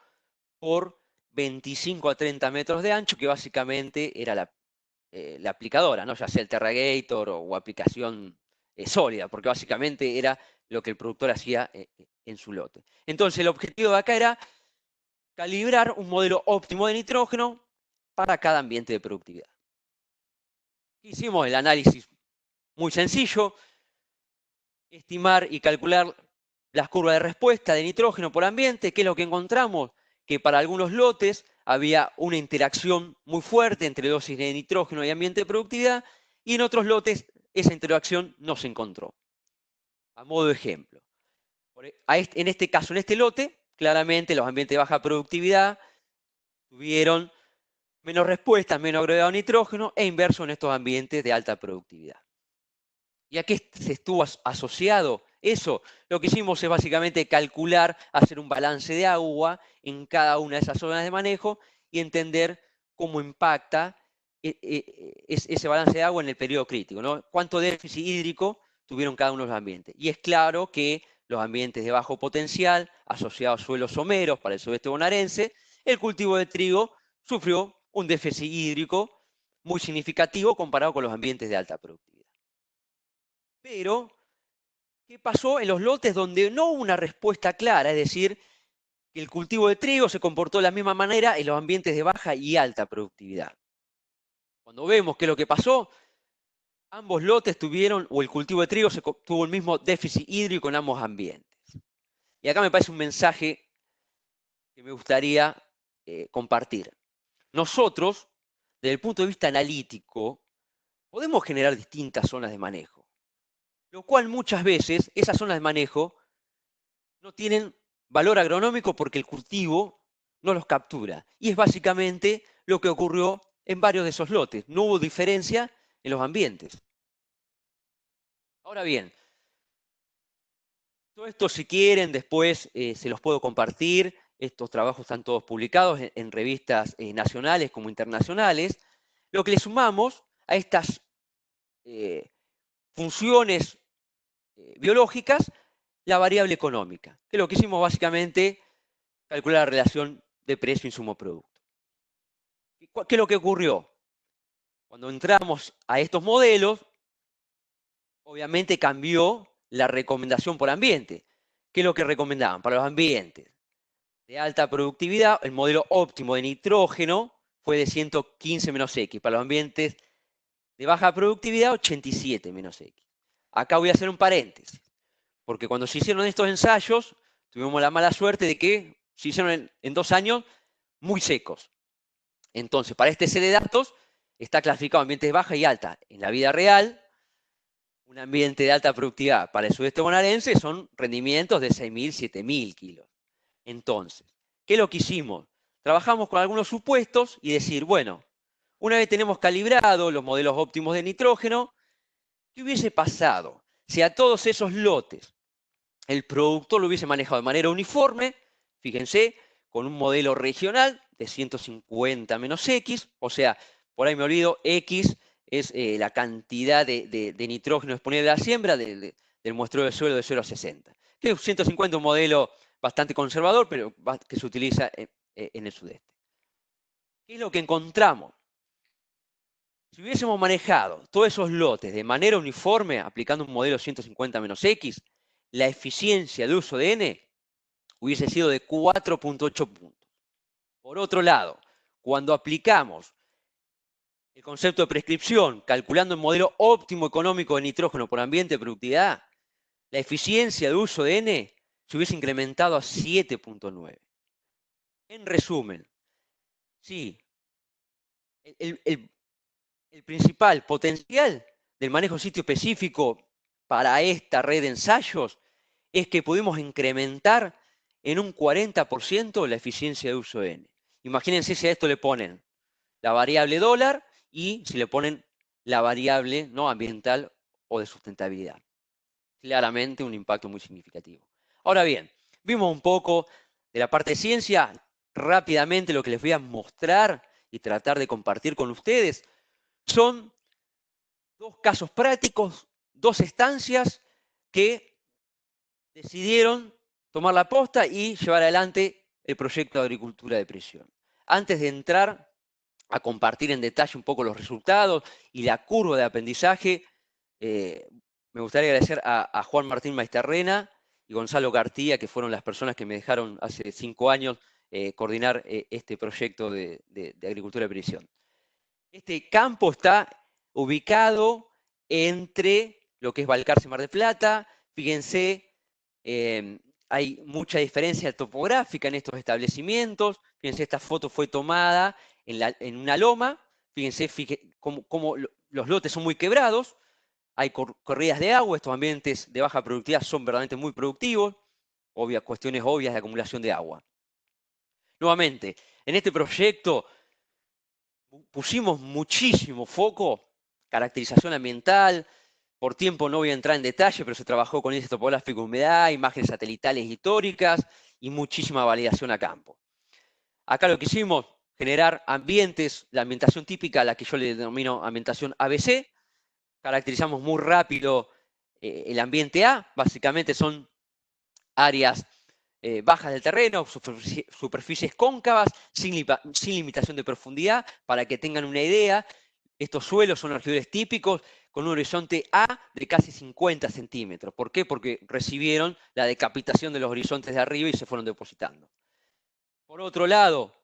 por 25 a 30 metros de ancho, que básicamente era la aplicadora, ¿no? Ya sea el Terragator o aplicación sólida, porque básicamente era lo que el productor hacía en su lote. Entonces el objetivo de acá era calibrar un modelo óptimo de nitrógeno para cada ambiente de productividad. Hicimos el análisis muy sencillo, estimar y calcular las curvas de respuesta de nitrógeno por ambiente. ¿Qué es lo que encontramos? Que para algunos lotes había una interacción muy fuerte entre dosis de nitrógeno y ambiente de productividad, y en otros lotes esa interacción no se encontró. A modo de ejemplo, en este caso, en este lote, claramente los ambientes de baja productividad tuvieron menos respuesta, menos agregado de nitrógeno, e inverso en estos ambientes de alta productividad. ¿Y a qué se estuvo asociado eso? Lo que hicimos es básicamente calcular, hacer un balance de agua en cada una de esas zonas de manejo y entender cómo impacta ese balance de agua en el periodo crítico, ¿no? Cuánto déficit hídrico tuvieron cada uno de los ambientes. Y es claro que los ambientes de bajo potencial, asociados a suelos someros para el sudeste bonaerense, el cultivo de trigo sufrió un déficit hídrico muy significativo comparado con los ambientes de alta productividad. Pero, ¿qué pasó en los lotes donde no hubo una respuesta clara? Es decir, que el cultivo de trigo se comportó de la misma manera en los ambientes de baja y alta productividad. Cuando vemos qué es lo que pasó, ambos lotes tuvieron, o el cultivo de trigo tuvo el mismo déficit hídrico en ambos ambientes. Y acá me parece un mensaje que me gustaría compartir. Nosotros, desde el punto de vista analítico, podemos generar distintas zonas de manejo, lo cual muchas veces esas zonas de manejo no tienen valor agronómico porque el cultivo no los captura. Y es básicamente lo que ocurrió en varios de esos lotes. No hubo diferencia en los ambientes. Ahora bien, todo esto si quieren después se los puedo compartir. Estos trabajos están todos publicados en revistas nacionales como internacionales. Lo que le sumamos a estas funciones biológicas, la variable económica, que es lo que hicimos básicamente, calcular la relación de precio insumo-producto. ¿Qué es lo que ocurrió? Cuando entramos a estos modelos, obviamente cambió la recomendación por ambiente. ¿Qué es lo que recomendaban? Para los ambientes de alta productividad, el modelo óptimo de nitrógeno fue de 115 menos X. Para los ambientes de baja productividad, 87 menos X. Acá voy a hacer un paréntesis, porque cuando se hicieron estos ensayos, tuvimos la mala suerte de que se hicieron en 2 años muy secos. Entonces, para este set de datos, está clasificado ambientes de baja y alta. En la vida real, un ambiente de alta productividad para el sudeste bonaerense son rendimientos de 6.000, 7.000 kilos. Entonces, ¿qué es lo que hicimos? Trabajamos con algunos supuestos y decir, bueno, una vez tenemos calibrado los modelos óptimos de nitrógeno, ¿qué hubiese pasado si a todos esos lotes el productor lo hubiese manejado de manera uniforme? Fíjense, con un modelo regional de 150 menos X, o sea, por ahí me olvido, X es la cantidad de nitrógeno disponible de la siembra del muestreo de suelo de 0 a 60. Que es 150, un modelo bastante conservador, pero que se utiliza en el sudeste. ¿Qué es lo que encontramos? Si hubiésemos manejado todos esos lotes de manera uniforme, aplicando un modelo 150 menos X, la eficiencia de uso de N hubiese sido de 4.8 puntos. Por otro lado, cuando aplicamos el concepto de prescripción, calculando el modelo óptimo económico de nitrógeno por ambiente de productividad, la eficiencia de uso de N se hubiese incrementado a 7.9. En resumen, sí, el principal potencial del manejo sitio específico para esta red de ensayos es que pudimos incrementar en un 40% la eficiencia de uso de N. Imagínense si a esto le ponen la variable dólar y si le ponen la variable no ambiental o de sustentabilidad. Claramente un impacto muy significativo. Ahora bien, vimos un poco de la parte de ciencia. Rápidamente lo que les voy a mostrar y tratar de compartir con ustedes son 2 casos prácticos, 2 estancias que decidieron tomar la posta y llevar adelante el proyecto de agricultura de precisión. Antes de entrar a compartir en detalle un poco los resultados y la curva de aprendizaje, me gustaría agradecer a Juan Martín Maesterrena y Gonzalo Gartía, que fueron las personas que me dejaron hace 5 años coordinar este proyecto de agricultura de precisión. Este campo está ubicado entre lo que es Balcarce y Mar del Plata. Fíjense, hay mucha diferencia topográfica en estos establecimientos. Fíjense, esta foto fue tomada en una loma. Fíjense cómo los lotes son muy quebrados. Hay corridas de agua. Estos ambientes de baja productividad son verdaderamente muy productivos. Cuestiones obvias de acumulación de agua. Nuevamente, en este proyecto pusimos muchísimo foco, caracterización ambiental. Por tiempo no voy a entrar en detalle, pero se trabajó con índice topográfico de humedad, imágenes satelitales históricas y muchísima validación a campo. Acá lo que hicimos, generar ambientes, la ambientación típica, la que yo le denomino ambientación ABC. Caracterizamos muy rápido el ambiente A, básicamente son áreas bajas del terreno, superficies cóncavas, sin limitación de profundidad. Para que tengan una idea, estos suelos son regidores típicos con un horizonte A de casi 50 centímetros. ¿Por qué? Porque recibieron la decapitación de los horizontes de arriba y se fueron depositando. Por otro lado,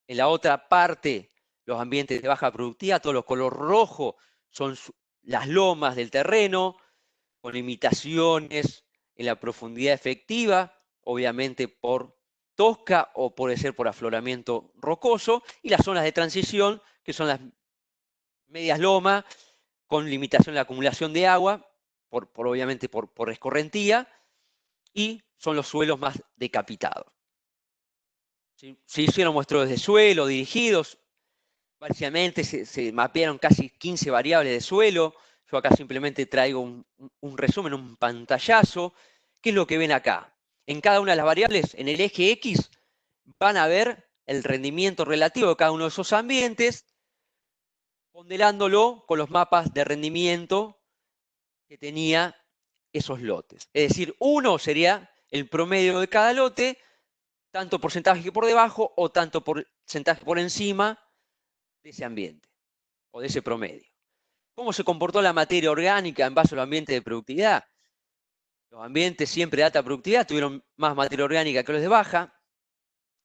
en la otra parte, los ambientes de baja productividad, todo lo color rojo, son las lomas del terreno, con limitaciones en la profundidad efectiva, obviamente por tosca o puede ser por afloramiento rocoso, y las zonas de transición, que son las medias lomas, con limitación en la acumulación de agua, obviamente por escorrentía, y son los suelos más decapitados. Se hicieron muestreos de suelo dirigidos, básicamente se mapearon casi 15 variables de suelo. Yo acá simplemente traigo un resumen, un pantallazo. ¿Qué es lo que ven acá? En cada una de las variables, en el eje X, van a ver el rendimiento relativo de cada uno de esos ambientes, ponderándolo con los mapas de rendimiento que tenía esos lotes. Es decir, 1 sería el promedio de cada lote, tanto porcentaje por debajo o tanto porcentaje por encima de ese ambiente. o de ese promedio. ¿Cómo se comportó la materia orgánica en base a los ambientes de productividad? Los ambientes siempre de alta productividad tuvieron más materia orgánica que los de baja.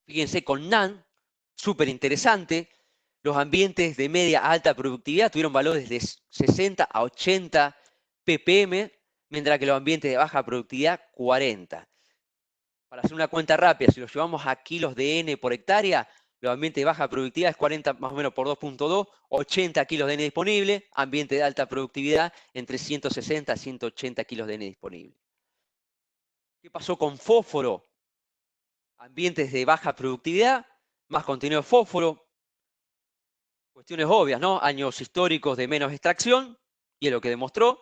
Fíjense con NAN, súper interesante. Los ambientes de media a alta productividad tuvieron valores de 60 a 80 ppm, mientras que los ambientes de baja productividad 40. Para hacer una cuenta rápida, si lo llevamos a kilos de N por hectárea, los ambientes de baja productividad es 40 más o menos por 2.2, 80 kilos de N disponible, ambiente de alta productividad entre 160 a 180 kilos de N disponible. ¿Qué pasó con fósforo? Ambientes de baja productividad, más contenido de fósforo, cuestiones obvias, ¿no? Años históricos de menos extracción, y es lo que demostró.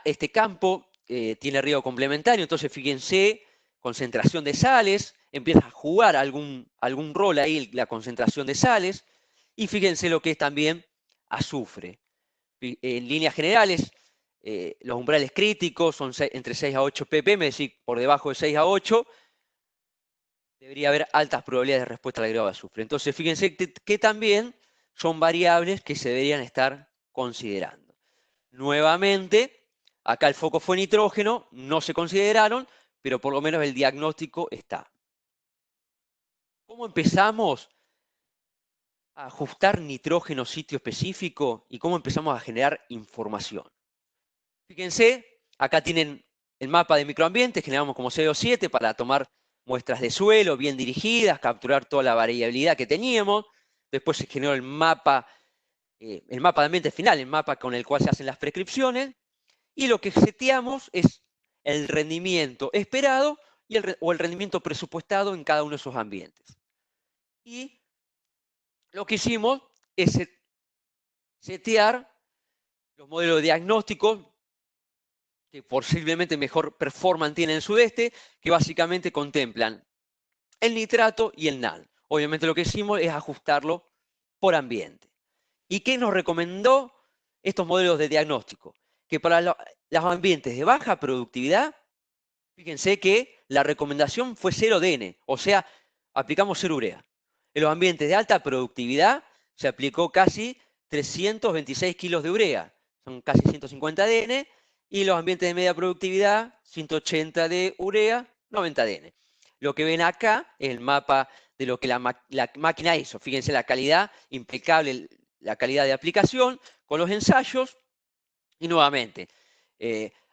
Este campo tiene riego complementario, entonces fíjense, concentración de sales, empieza a jugar algún rol ahí la concentración de sales, y fíjense lo que es también azufre. En líneas generales, los umbrales críticos son entre 6 a 8 ppm, es decir, por debajo de 6 a 8, debería haber altas probabilidades de respuesta al agregado de azufre. Entonces, fíjense que también son variables que se deberían estar considerando. Nuevamente, acá el foco fue nitrógeno, no se consideraron, pero por lo menos el diagnóstico está. ¿Cómo empezamos a ajustar nitrógeno sitio específico y cómo empezamos a generar información? Fíjense, acá tienen el mapa de microambientes, generamos como CO7 para tomar muestras de suelo bien dirigidas, capturar toda la variabilidad que teníamos. Después se generó el mapa de ambiente final, el mapa con el cual se hacen las prescripciones. Y lo que seteamos es el rendimiento esperado o el rendimiento presupuestado en cada uno de esos ambientes. Y lo que hicimos es setear los modelos de diagnóstico que posiblemente mejor performance tienen en el sudeste, que básicamente contemplan el nitrato y el NAN. Obviamente lo que hicimos es ajustarlo por ambiente. ¿Y qué nos recomendó estos modelos de diagnóstico? Que para los ambientes de baja productividad, fíjense que la recomendación fue 0 DN, o sea, aplicamos 0 urea. En los ambientes de alta productividad se aplicó casi 326 kilos de urea, son casi 150 DN, y los ambientes de media productividad, 180 de urea, 90 DN. Lo que ven acá es el mapa de lo que la máquina hizo. Fíjense la calidad, impecable la calidad de aplicación, con los ensayos, y nuevamente,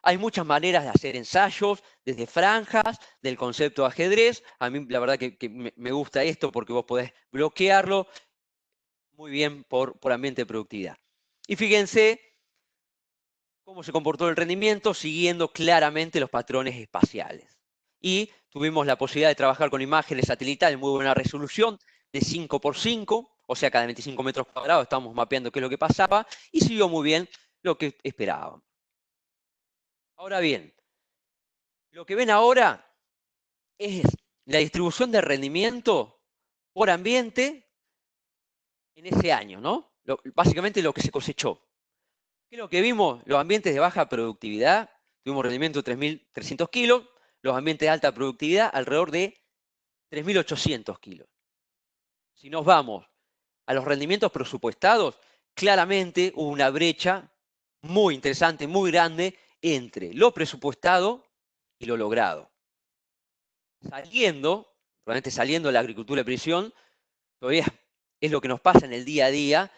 hay muchas maneras de hacer ensayos, desde franjas, del concepto de ajedrez. A mí la verdad que me gusta esto porque vos podés bloquearlo muy bien por ambiente de productividad. Y fíjense cómo se comportó el rendimiento siguiendo claramente los patrones espaciales. Y tuvimos la posibilidad de trabajar con imágenes satelitales de muy buena resolución, de 5×5, o sea, cada 25 metros cuadrados estábamos mapeando qué es lo que pasaba, y siguió muy bien lo que esperábamos. Ahora bien, lo que ven ahora es la distribución de rendimiento por ambiente en ese año, ¿no? Básicamente lo que se cosechó. ¿Qué es lo que vimos? Los ambientes de baja productividad, tuvimos rendimiento de 3.300 kilos, los ambientes de alta productividad alrededor de 3.800 kilos. Si nos vamos a los rendimientos presupuestados, claramente hubo una brecha muy interesante, muy grande entre lo presupuestado y lo logrado. Probablemente saliendo de la agricultura de precisión, todavía es lo que nos pasa en el día a día,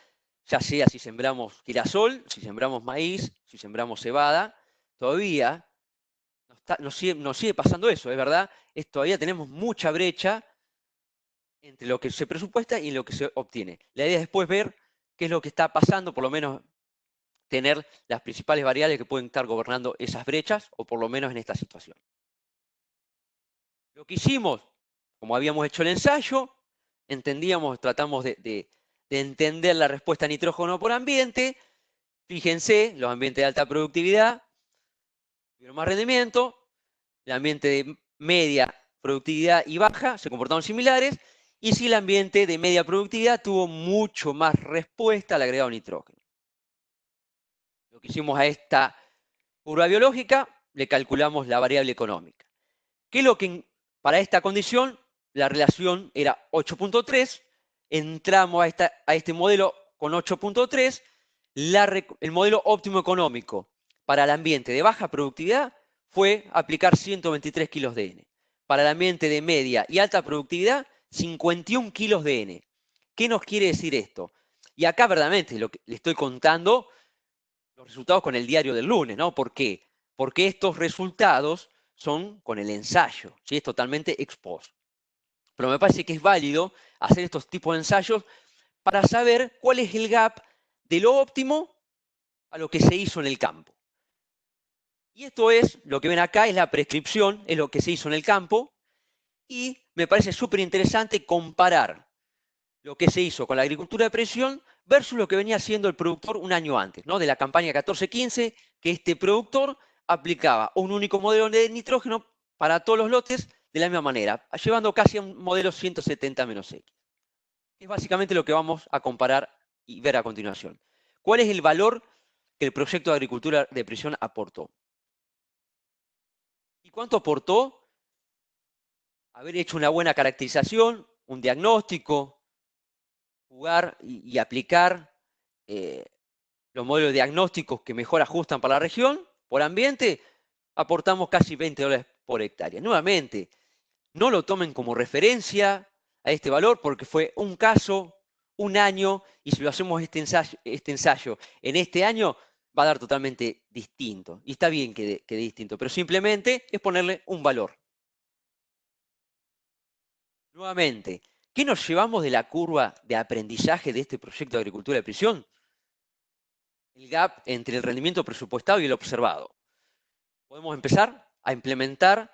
ya sea si sembramos girasol, si sembramos maíz, si sembramos cebada, todavía nos sigue pasando eso, es verdad, todavía tenemos mucha brecha entre lo que se presupuesta y lo que se obtiene. La idea es después ver qué es lo que está pasando, por lo menos tener las principales variables que pueden estar gobernando esas brechas, o por lo menos en esta situación. Lo que hicimos, como habíamos hecho el ensayo, tratamos de entender la respuesta a nitrógeno por ambiente. Fíjense, los ambientes de alta productividad tuvieron más rendimiento, el ambiente de media productividad y baja se comportaron similares, y sí el ambiente de media productividad tuvo mucho más respuesta al agregado nitrógeno. Lo que hicimos a esta curva biológica, le calculamos la variable económica. ¿Qué es lo que para esta condición la relación era 8.3, entramos a este modelo con 8.3, el modelo óptimo económico para el ambiente de baja productividad fue aplicar 123 kilos de N. Para el ambiente de media y alta productividad, 51 kilos de N. ¿Qué nos quiere decir esto? Y acá verdaderamente lo que le estoy contando los resultados con el diario del lunes, ¿no? ¿Por qué? Porque estos resultados son con el ensayo, ¿sí? Es totalmente ex post. Pero me parece que es válido hacer estos tipos de ensayos para saber cuál es el gap de lo óptimo a lo que se hizo en el campo. Y esto es, lo que ven acá es la prescripción, es lo que se hizo en el campo, y me parece súper interesante comparar lo que se hizo con la agricultura de precisión versus lo que venía haciendo el productor un año antes, ¿no? De la campaña 14-15, que este productor aplicaba un único modelo de nitrógeno para todos los lotes de la misma manera, llevando casi a un modelo 170-X. Es básicamente lo que vamos a comparar y ver a continuación. ¿Cuál es el valor que el proyecto de agricultura de precisión aportó? ¿Y cuánto aportó? Haber hecho una buena caracterización, un diagnóstico, jugar y aplicar los modelos diagnósticos que mejor ajustan para la región, por ambiente, aportamos casi $20 por hectárea. Nuevamente, no lo tomen como referencia a este valor porque fue un caso, un año, y si lo hacemos este ensayo en este año, va a dar totalmente distinto. Y está bien que dé distinto, pero simplemente es ponerle un valor. Nuevamente, ¿qué nos llevamos de la curva de aprendizaje de este proyecto de agricultura de precisión? El gap entre el rendimiento presupuestado y el observado. Podemos empezar a implementar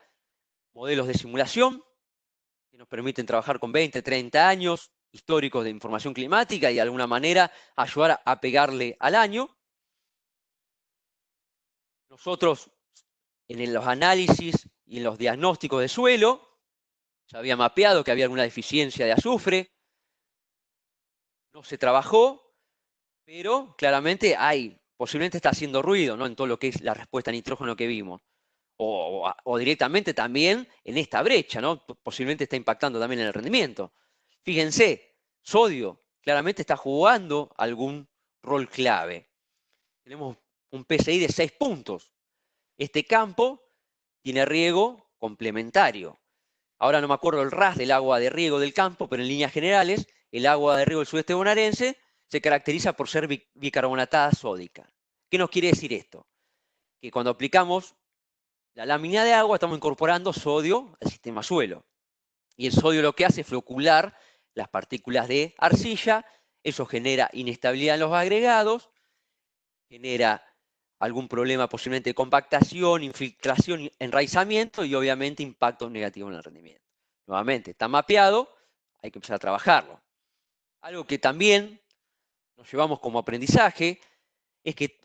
modelos de simulación que nos permiten trabajar con 20, 30 años históricos de información climática y de alguna manera ayudar a pegarle al año. Nosotros en los análisis y en los diagnósticos de suelo se había mapeado que había alguna deficiencia de azufre, no se trabajó, pero claramente posiblemente está haciendo ruido, ¿no? En todo lo que es la respuesta a nitrógeno que vimos. O directamente también en esta brecha, ¿no? Posiblemente está impactando también en el rendimiento. Fíjense, sodio claramente está jugando algún rol clave. Tenemos un PSI de 6 puntos. Este campo tiene riego complementario. Ahora no me acuerdo el RAS del agua de riego del campo, pero en líneas generales, el agua de riego del sudeste bonaerense se caracteriza por ser bicarbonatada sódica. ¿Qué nos quiere decir esto? Que cuando aplicamos la lámina de agua estamos incorporando sodio al sistema suelo. Y el sodio lo que hace es flocular las partículas de arcilla, eso genera inestabilidad en los agregados, genera algún problema posiblemente de compactación, infiltración, enraizamiento y obviamente impacto negativo en el rendimiento. Nuevamente, está mapeado, hay que empezar a trabajarlo. Algo que también nos llevamos como aprendizaje es que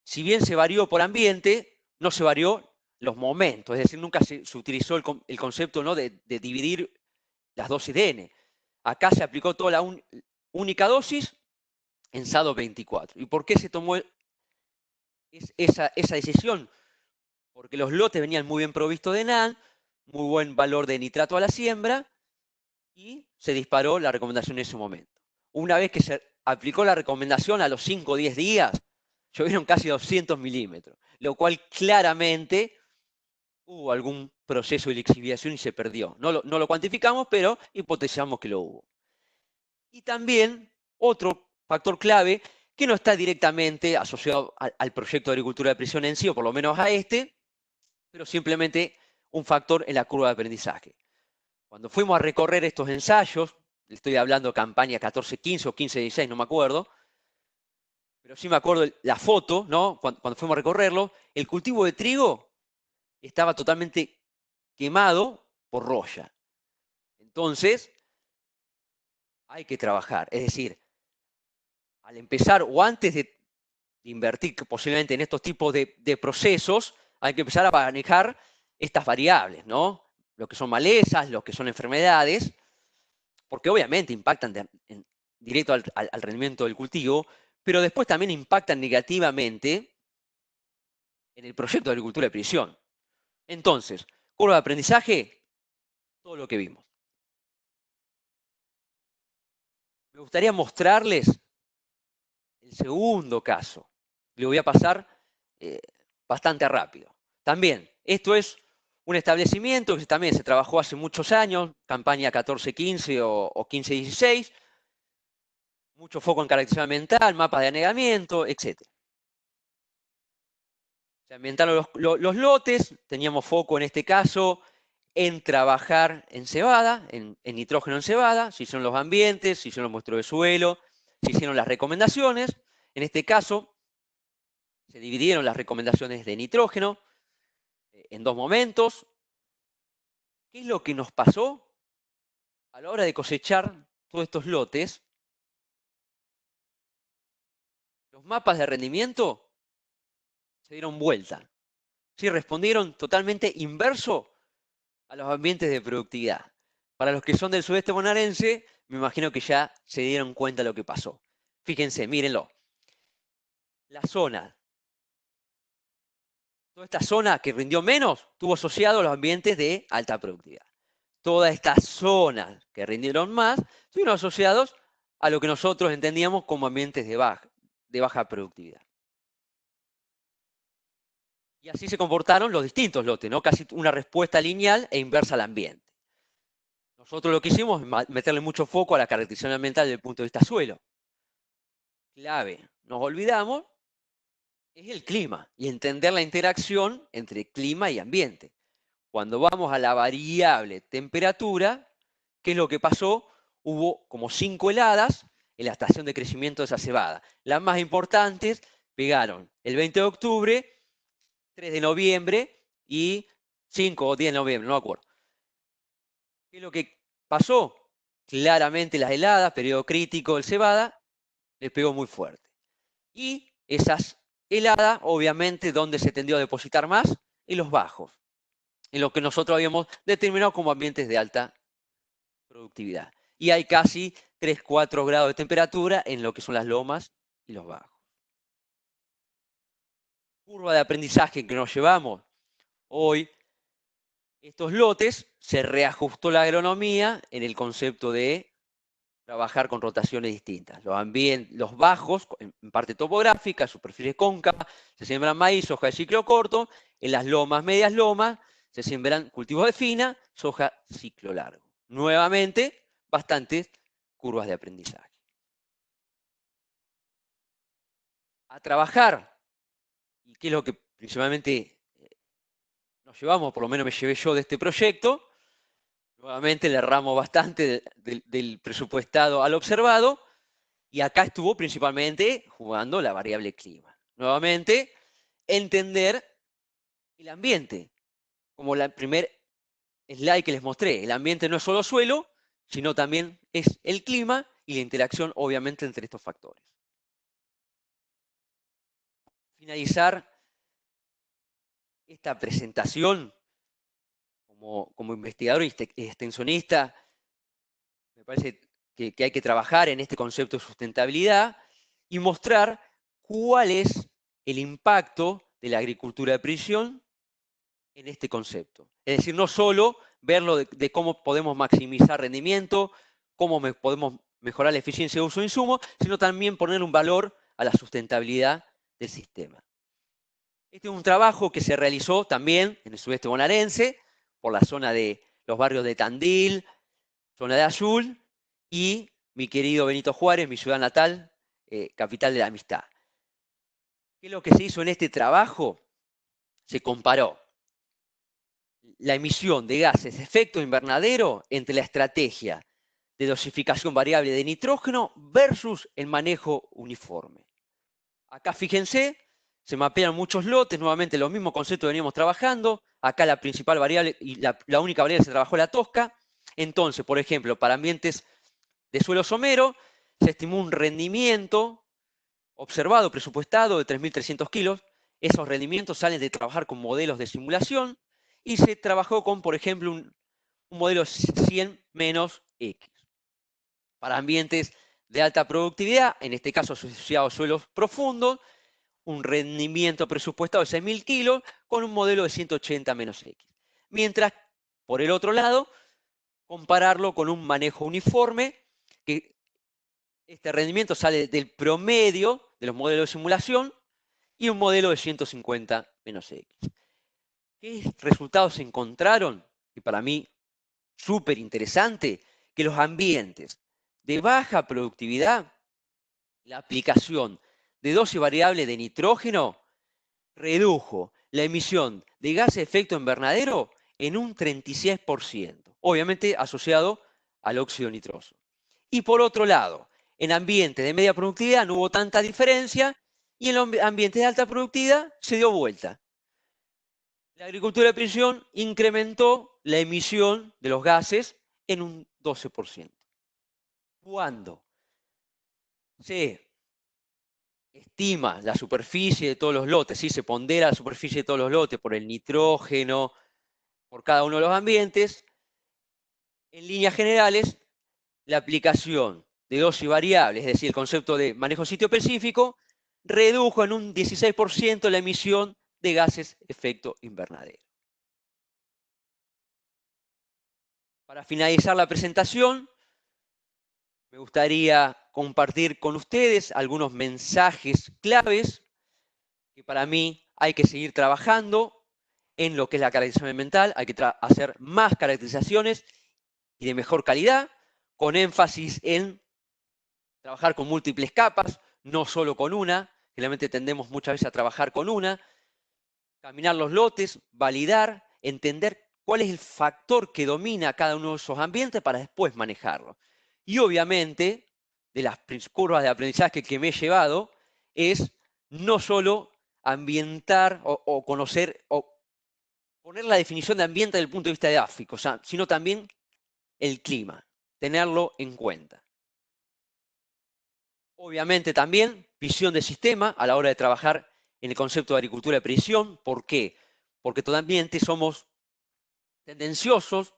si bien se varió por ambiente, no se varió los momentos, es decir, nunca se utilizó el concepto, ¿no? de dividir las dosis de N. Acá se aplicó toda la única dosis en SADO 24. ¿Y por qué se tomó esa decisión? Porque los lotes venían muy bien provistos de NAN, muy buen valor de nitrato a la siembra, y se disparó la recomendación en ese momento. Una vez que se aplicó la recomendación a los 5 o 10 días, llovieron casi 200 milímetros, lo cual claramente hubo algún proceso de lixiviación y se perdió. No lo cuantificamos, pero hipotezamos que lo hubo. Y también otro factor clave que no está directamente asociado al proyecto de agricultura de precisión en sí, o por lo menos a este, pero simplemente un factor en la curva de aprendizaje. Cuando fuimos a recorrer estos ensayos, le estoy hablando campaña 14-15 o 15-16, no me acuerdo, pero sí me acuerdo la foto, ¿no? Cuando fuimos a recorrerlo, el cultivo de trigo estaba totalmente quemado por roya. Entonces, hay que trabajar. Es decir, al empezar o antes de invertir posiblemente en estos tipos de procesos, hay que empezar a manejar estas variables, ¿no? Lo que son malezas, lo que son enfermedades, porque obviamente impactan directo al rendimiento del cultivo, pero después también impactan negativamente en el proyecto de agricultura de precisión. Entonces, curva de aprendizaje, todo lo que vimos. Me gustaría mostrarles el segundo caso. Le voy a pasar bastante rápido. También, esto es un establecimiento que también se trabajó hace muchos años, campaña 14-15 o 15-16, mucho foco en caracterización ambiental, mapas de anegamiento, etc. Se ambientaron los lotes, teníamos foco en este caso en trabajar en cebada, en nitrógeno en cebada, se hicieron los ambientes, se hicieron los muestreos de suelo, se hicieron las recomendaciones. En este caso, se dividieron las recomendaciones de nitrógeno en dos momentos. ¿Qué es lo que nos pasó a la hora de cosechar todos estos lotes? Los mapas de rendimiento se dieron vuelta. Sí, respondieron totalmente inverso a los ambientes de productividad. Para los que son del sudeste bonaerense, me imagino que ya se dieron cuenta de lo que pasó. Fíjense, mírenlo. La zona, toda esta zona que rindió menos, tuvo asociado a los ambientes de alta productividad. Todas estas zonas que rindieron más, estuvieron asociados a lo que nosotros entendíamos como ambientes de baja productividad. Y así se comportaron los distintos lotes, ¿no? Casi una respuesta lineal e inversa al ambiente. Nosotros lo que hicimos es meterle mucho foco a la caracterización ambiental desde el punto de vista suelo. Clave, nos olvidamos, es el clima y entender la interacción entre clima y ambiente. Cuando vamos a la variable temperatura, ¿qué es lo que pasó? Hubo como 5 heladas en la estación de crecimiento de esa cebada. Las más importantes pegaron el 20 de octubre, 3 de noviembre y 5 o 10 de noviembre, no me acuerdo. ¿Qué es lo que pasó? Claramente las heladas, periodo crítico del cebada, le pegó muy fuerte. Y esas heladas, obviamente, ¿dónde se tendió a depositar más? En los bajos, en lo que nosotros habíamos determinado como ambientes de alta productividad. Y hay casi 3-4 grados de temperatura en lo que son las lomas y los bajos. Curva de aprendizaje que nos llevamos hoy. Estos lotes se reajustó la agronomía en el concepto de trabajar con rotaciones distintas. Los bajos, en parte topográfica, superficie cóncava, se siembran maíz, soja de ciclo corto. En las lomas, medias lomas, se siembran cultivos de fina, soja ciclo largo. Nuevamente, bastantes curvas de aprendizaje. A trabajar, y qué es lo que principalmente nos llevamos, por lo menos me llevé yo de este proyecto. Nuevamente le erramos bastante del presupuestado al observado, y acá estuvo principalmente jugando la variable clima. Nuevamente, entender el ambiente, como el primer slide que les mostré. El ambiente no es solo suelo, sino también es el clima y la interacción, obviamente, entre estos factores. Finalizar esta presentación como investigador y extensionista, me parece que hay que trabajar en este concepto de sustentabilidad y mostrar cuál es el impacto de la agricultura de precisión en este concepto. Es decir, no solo verlo de cómo podemos maximizar rendimiento, cómo podemos mejorar la eficiencia de uso de insumos, sino también poner un valor a la sustentabilidad del sistema. Este es un trabajo que se realizó también en el sudeste bonaerense, por la zona de los barrios de Tandil, zona de Azul, y mi querido Benito Juárez, mi ciudad natal, capital de la amistad. ¿Qué es lo que se hizo en este trabajo? Se comparó la emisión de gases de efecto invernadero entre la estrategia de dosificación variable de nitrógeno versus el manejo uniforme. Acá fíjense, se mapean muchos lotes, nuevamente los mismos conceptos que veníamos trabajando. Acá la principal variable y la única variable que se trabajó la tosca. Entonces, por ejemplo, para ambientes de suelo somero, se estimó un rendimiento observado, presupuestado de 3.300 kilos. Esos rendimientos salen de trabajar con modelos de simulación y se trabajó con, por ejemplo, un modelo 100 menos X. Para ambientes de alta productividad, en este caso asociados a suelos profundos, un rendimiento presupuestado de 6.000 kilos con un modelo de 180 menos X. Mientras, por el otro lado, compararlo con un manejo uniforme que Este rendimiento sale del promedio de los modelos de simulación y un modelo de 150 menos X. ¿Qué resultados se encontraron? Y para mí, súper interesante, que los ambientes de baja productividad, la aplicación de dosis variable de nitrógeno redujo la emisión de gases de efecto invernadero en un 36%, obviamente asociado al óxido nitroso. Y por otro lado, en ambientes de media productividad no hubo tanta diferencia y en los ambientes de alta productividad se dio vuelta. La agricultura de precisión incrementó la emisión de los gases en un 12%. Cuando se estima la superficie de todos los lotes, ¿sí? Se pondera la superficie de todos los lotes por el nitrógeno, por cada uno de los ambientes, en líneas generales, la aplicación de dosis variables, es decir, el concepto de manejo sitio específico, redujo en un 16% la emisión de gases de efecto invernadero. Para finalizar la presentación, me gustaría compartir con ustedes algunos mensajes claves que para mí hay que seguir trabajando en lo que es la caracterización ambiental, hay que hacer más caracterizaciones y de mejor calidad, con énfasis en trabajar con múltiples capas, no solo con una, generalmente tendemos muchas veces a trabajar con una, caminar los lotes, validar, entender cuál es el factor que domina cada uno de esos ambientes para después manejarlo. Y obviamente, de las curvas de aprendizaje que me he llevado, es no solo ambientar o conocer o poner la definición de ambiente desde el punto de vista edáfico, sino también el clima, tenerlo en cuenta. Obviamente también visión de sistema a la hora de trabajar en el concepto de agricultura de precisión. ¿Por qué? Porque totalmente somos tendenciosos,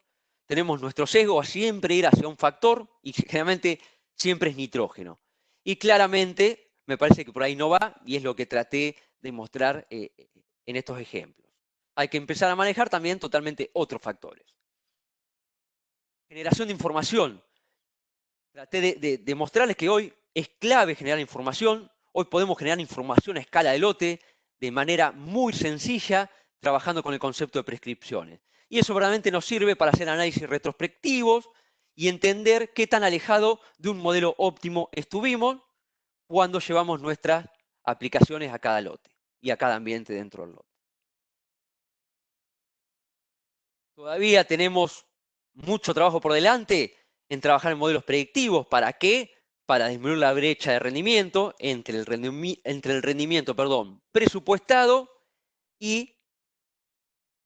tenemos nuestro sesgo a siempre ir hacia un factor y generalmente siempre es nitrógeno. Y claramente me parece que por ahí no va y es lo que traté de mostrar en estos ejemplos. Hay que empezar a manejar también totalmente otros factores. Generación de información. Traté de mostrarles que hoy es clave generar información. Hoy podemos generar información a escala de lote de manera muy sencilla, trabajando con el concepto de prescripciones. Y eso realmente nos sirve para hacer análisis retrospectivos y entender qué tan alejado de un modelo óptimo estuvimos cuando llevamos nuestras aplicaciones a cada lote y a cada ambiente dentro del lote. Todavía tenemos mucho trabajo por delante en trabajar en modelos predictivos. ¿Para qué? Para disminuir la brecha de rendimiento entre el rendimiento presupuestado y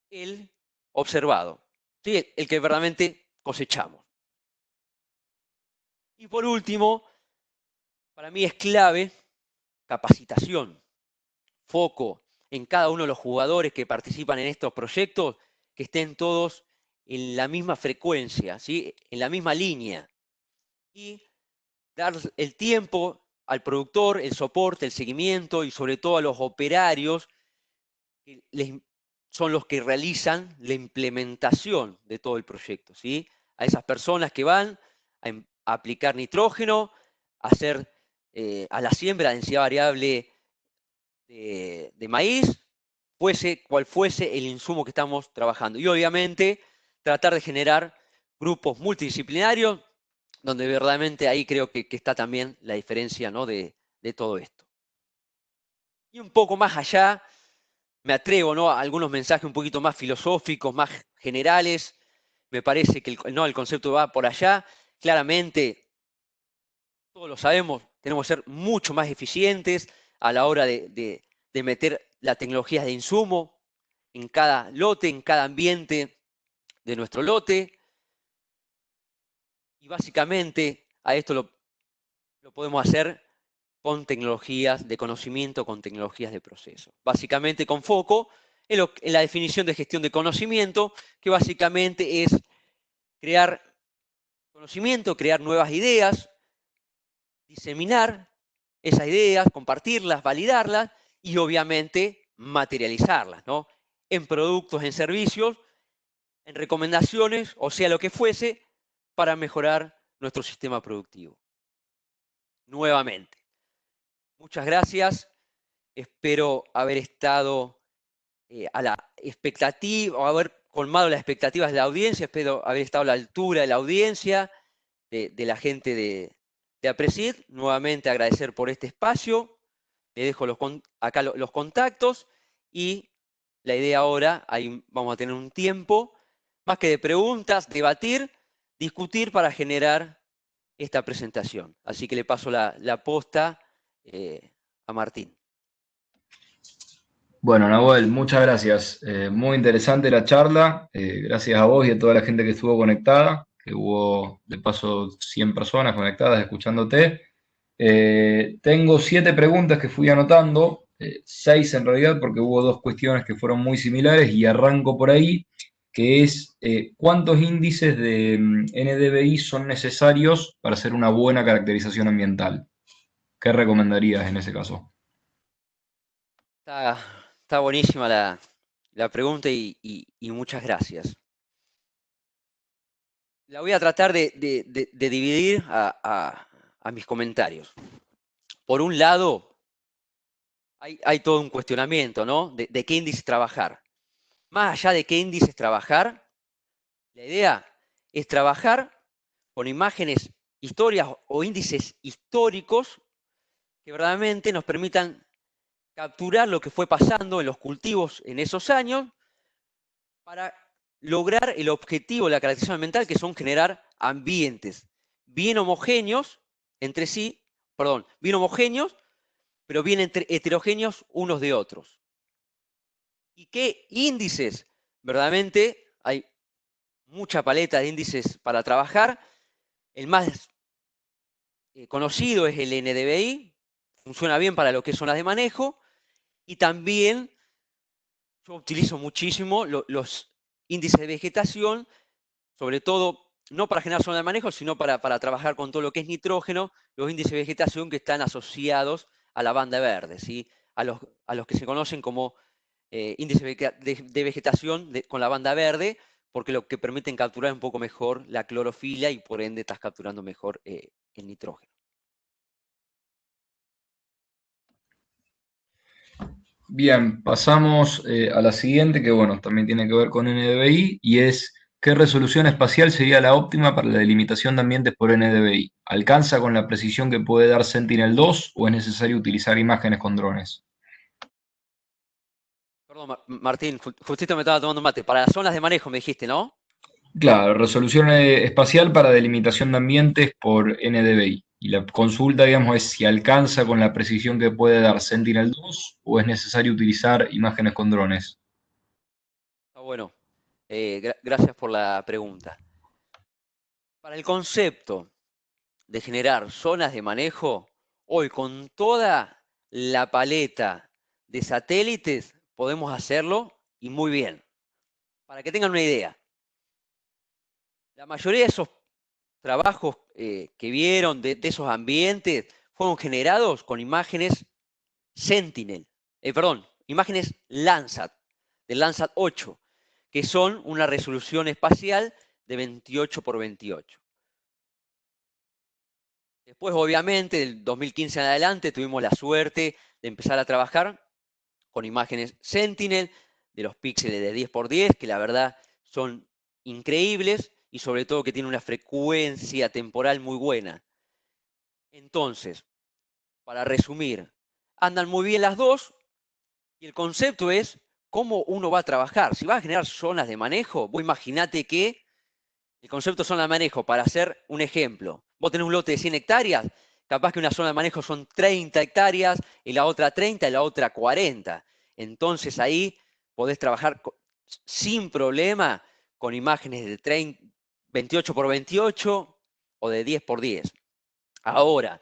el observado, ¿sí? El que verdaderamente cosechamos. Y por último, para mí es clave capacitación, foco en cada uno de los jugadores que participan en estos proyectos, que estén todos en la misma frecuencia, ¿sí? En la misma línea. Y dar el tiempo al productor, el soporte, el seguimiento y sobre todo a los operarios, que son los que realizan la implementación de todo el proyecto, ¿sí? A esas personas que van a aplicar nitrógeno, a hacer a la siembra de densidad variable de maíz, fuese cual fuese el insumo que estamos trabajando. Y obviamente tratar de generar grupos multidisciplinarios, donde verdaderamente ahí creo que está también la diferencia, ¿no? de todo esto. Y un poco más allá, me atrevo, ¿no? a algunos mensajes un poquito más filosóficos, más generales. Me parece que el concepto va por allá. Claramente, todos lo sabemos, tenemos que ser mucho más eficientes a la hora de meter las tecnologías de insumo en cada lote, en cada ambiente de nuestro lote. Y básicamente a esto lo podemos hacer con tecnologías de conocimiento, con tecnologías de proceso. Básicamente con foco en la definición de gestión de conocimiento, que básicamente es crear conocimiento, crear nuevas ideas, diseminar esas ideas, compartirlas, validarlas y obviamente materializarlas, ¿no? En productos, en servicios, en recomendaciones, o sea lo que fuese, para mejorar nuestro sistema productivo. nuevamente. Muchas gracias. Espero haber estado a la expectativa, o haber colmado las expectativas de la audiencia. Espero haber estado a la altura de la audiencia, de la gente de APRESID. Nuevamente agradecer por este espacio. Le dejo acá los contactos y la idea ahora, ahí vamos a tener un tiempo, más que de preguntas, debatir, discutir para generar esta presentación. Así que le paso la posta a Martín. Bueno, Nahuel, muchas gracias. Muy interesante la charla. Gracias a vos y a toda la gente que estuvo conectada, que hubo de paso 100 personas conectadas escuchándote. Tengo 7 preguntas que fui anotando, 6 en realidad, porque hubo 2 cuestiones que fueron muy similares y arranco por ahí, que es ¿cuántos índices de NDVI son necesarios para hacer una buena caracterización ambiental? ¿Qué recomendarías en ese caso? Está buenísima la pregunta y muchas gracias. La voy a tratar de dividir a mis comentarios. Por un lado, hay todo un cuestionamiento, ¿no? De qué índices trabajar. Más allá de qué índices trabajar, la idea es trabajar con imágenes, historias o índices históricos que verdaderamente nos permitan capturar lo que fue pasando en los cultivos en esos años para lograr el objetivo de la caracterización ambiental, que son generar ambientes bien homogéneos entre sí, perdón, bien homogéneos, pero bien heterogéneos unos de otros. ¿Y qué índices? Verdaderamente hay mucha paleta de índices para trabajar. El más conocido es el NDVI, funciona bien para lo que es zonas de manejo, y también yo utilizo muchísimo los índices de vegetación, sobre todo no para generar zona de manejo, sino para trabajar con todo lo que es nitrógeno, los índices de vegetación que están asociados a la banda verde, ¿sí? A los que se conocen como índices de vegetación con la banda verde, porque lo que permiten capturar un poco mejor la clorofila y por ende estás capturando mejor el nitrógeno. Bien, pasamos a la siguiente, que bueno, también tiene que ver con NDVI, y es ¿qué resolución espacial sería la óptima para la delimitación de ambientes por NDVI? ¿Alcanza con la precisión que puede dar Sentinel-2 o es necesario utilizar imágenes con drones? Perdón, Martín, justito me estaba tomando mate. Para las zonas de manejo me dijiste, ¿no? Claro, resolución espacial para delimitación de ambientes por NDVI. Y la consulta, digamos, es si alcanza con la precisión que puede dar Sentinel-2 o es necesario utilizar imágenes con drones. Está bueno. Gracias por la pregunta. Para el concepto de generar zonas de manejo, hoy con toda la paleta de satélites podemos hacerlo y muy bien. Para que tengan una idea, la mayoría de esos trabajos que vieron de esos ambientes fueron generados con imágenes Sentinel, perdón, imágenes Landsat, del Landsat 8, que son una resolución espacial de 28 por 28. Después, obviamente, del 2015 en adelante, tuvimos la suerte de empezar a trabajar con imágenes Sentinel, de los píxeles de 10 por 10, que la verdad son increíbles y sobre todo que tienen una frecuencia temporal muy buena. Entonces, para resumir, andan muy bien las dos y el concepto es cómo uno va a trabajar. Si vas a generar zonas de manejo, vos imaginate que el concepto de zona de manejo, para hacer un ejemplo, vos tenés un lote de 100 hectáreas, capaz que una zona de manejo son 30 hectáreas y la otra 30 y la otra 40. Entonces ahí podés trabajar sin problema con imágenes de 28 por 28 o de 10 por 10. Ahora,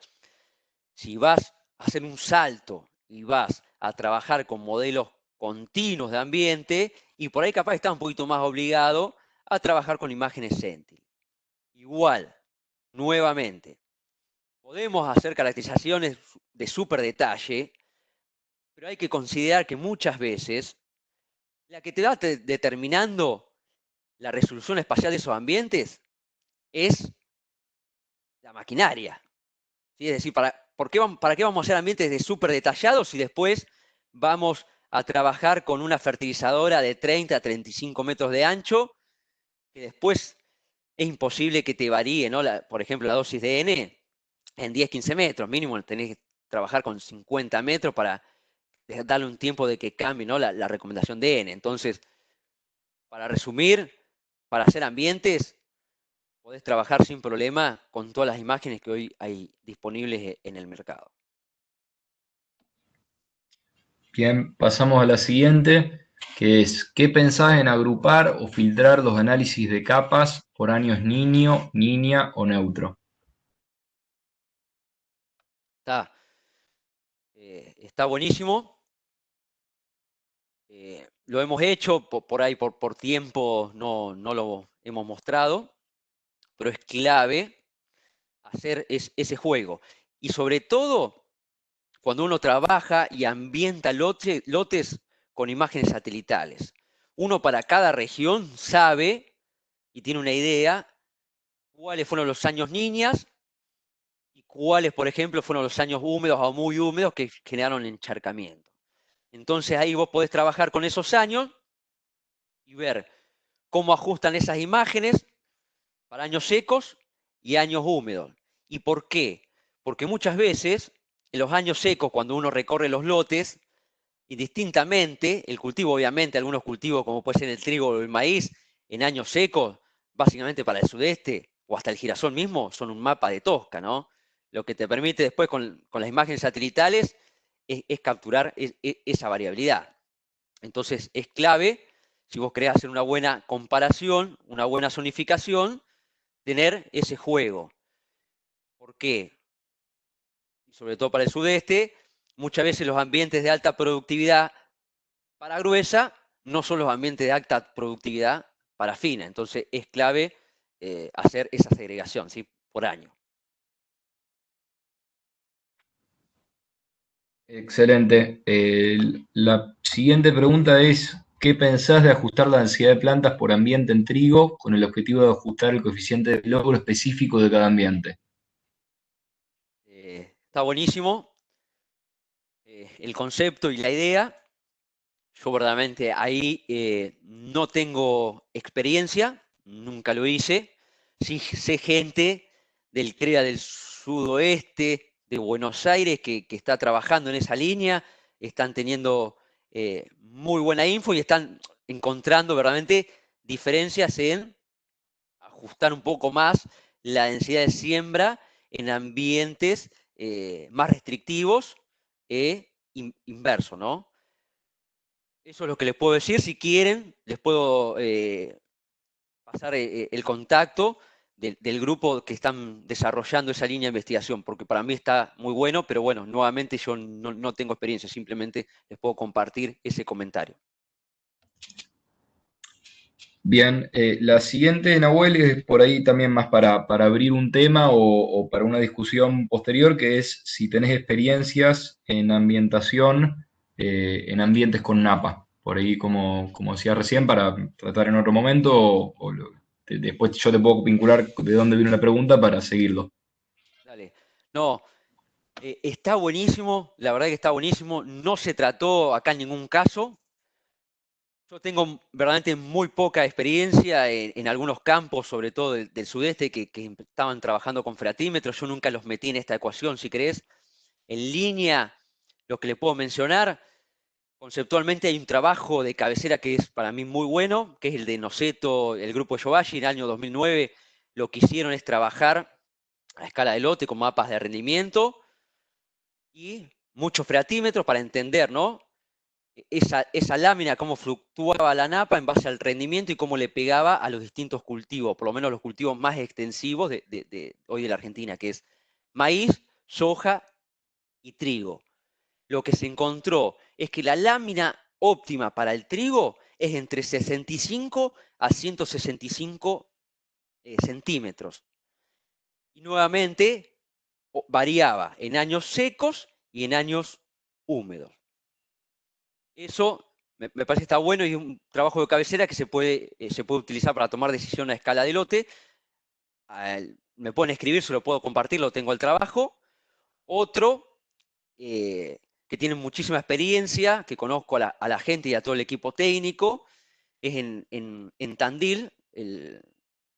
si vas a hacer un salto y vas a trabajar con modelos continuos de ambiente, y por ahí capaz estás un poquito más obligado a trabajar con imágenes Sentinel. Igual, nuevamente, podemos hacer caracterizaciones de súper detalle, pero hay que considerar que muchas veces la que te va determinando la resolución espacial de esos ambientes es la maquinaria. ¿sí? Es decir, ¿para qué vamos a hacer ambientes de súper detallados si después vamos a trabajar con una fertilizadora de 30 a 35 metros de ancho, que después es imposible que te varíe, ¿no? Por ejemplo, la dosis de N en 10, 15 metros, mínimo tenés que trabajar con 50 metros para darle un tiempo de que cambie, ¿no? la recomendación de N. Entonces, para resumir, para hacer ambientes, podés trabajar sin problema con todas las imágenes que hoy hay disponibles en el mercado. Bien, pasamos a la siguiente, que es, ¿qué pensás en agrupar o filtrar los análisis de capas por años niño, niña o neutro? Está buenísimo. Lo hemos hecho, por ahí por tiempo no lo hemos mostrado, pero es clave hacer ese juego. Y sobre todo, cuando uno trabaja y ambienta lotes con imágenes satelitales. Uno para cada región sabe y tiene una idea cuáles fueron los años niñas y cuáles, por ejemplo, fueron los años húmedos o muy húmedos que generaron encharcamiento. Entonces ahí vos podés trabajar con esos años y ver cómo ajustan esas imágenes para años secos y años húmedos. ¿Y por qué? Porque muchas veces en los años secos, cuando uno recorre los lotes, indistintamente, el cultivo, obviamente, algunos cultivos como puede ser el trigo o el maíz, en años secos, básicamente para el sudeste o hasta el girasol mismo, son un mapa de Tosca, ¿no? Lo que te permite después con las imágenes satelitales es capturar esa variabilidad. Entonces es clave, si vos querés hacer una buena comparación, una buena zonificación, tener ese juego. ¿Por qué? Y sobre todo para el sudeste, muchas veces los ambientes de alta productividad para gruesa no son los ambientes de alta productividad para fina. Entonces es clave hacer esa segregación, ¿sí? Por año. Excelente. La siguiente pregunta es, ¿qué pensás de ajustar la densidad de plantas por ambiente en trigo con el objetivo de ajustar el coeficiente de logro específico de cada ambiente? Está buenísimo el concepto y la idea. Yo verdaderamente ahí no tengo experiencia, nunca lo hice. Sí sé gente del CREA del sudoeste, de Buenos Aires, que está trabajando en esa línea, están teniendo muy buena info y están encontrando verdaderamente diferencias en ajustar un poco más la densidad de siembra en ambientes más restrictivos e inverso, ¿no? Eso es lo que les puedo decir. Si quieren, les puedo pasar el contacto del grupo que están desarrollando esa línea de investigación, porque para mí está muy bueno, pero bueno, nuevamente yo no tengo experiencia, simplemente les puedo compartir ese comentario. Bien, la siguiente, Nahuel, es por ahí también más para abrir un tema o para una discusión posterior, que es si tenés experiencias en ambientación en ambientes con napa. Por ahí, como decía recién, para tratar en otro momento, después yo te puedo vincular de dónde vino la pregunta para seguirlo. Dale. No, está buenísimo, la verdad que está buenísimo. No se trató acá en ningún caso. Yo tengo verdaderamente muy poca experiencia en algunos campos, sobre todo del sudeste, que estaban trabajando con freatímetros. Yo nunca los metí en esta ecuación, si querés. En línea, lo que le puedo mencionar, conceptualmente hay un trabajo de cabecera que es para mí muy bueno, que es el de Noceto, el grupo de Yobashi, en el año 2009. Lo que hicieron es trabajar a escala de lote con mapas de rendimiento y muchos freatímetros para entender, ¿no? Esa lámina, cómo fluctuaba la napa en base al rendimiento y cómo le pegaba a los distintos cultivos, por lo menos los cultivos más extensivos de hoy de la Argentina, que es maíz, soja y trigo. Lo que se encontró es que la lámina óptima para el trigo es entre 65 a 165 centímetros. Y nuevamente variaba en años secos y en años húmedos. Eso me parece que está bueno y es un trabajo de cabecera que se puede utilizar para tomar decisión a escala de lote. Me pueden escribir, se lo puedo compartir, lo tengo al trabajo. Otro, que tiene muchísima experiencia, que conozco a la gente y a todo el equipo técnico, es en Tandil.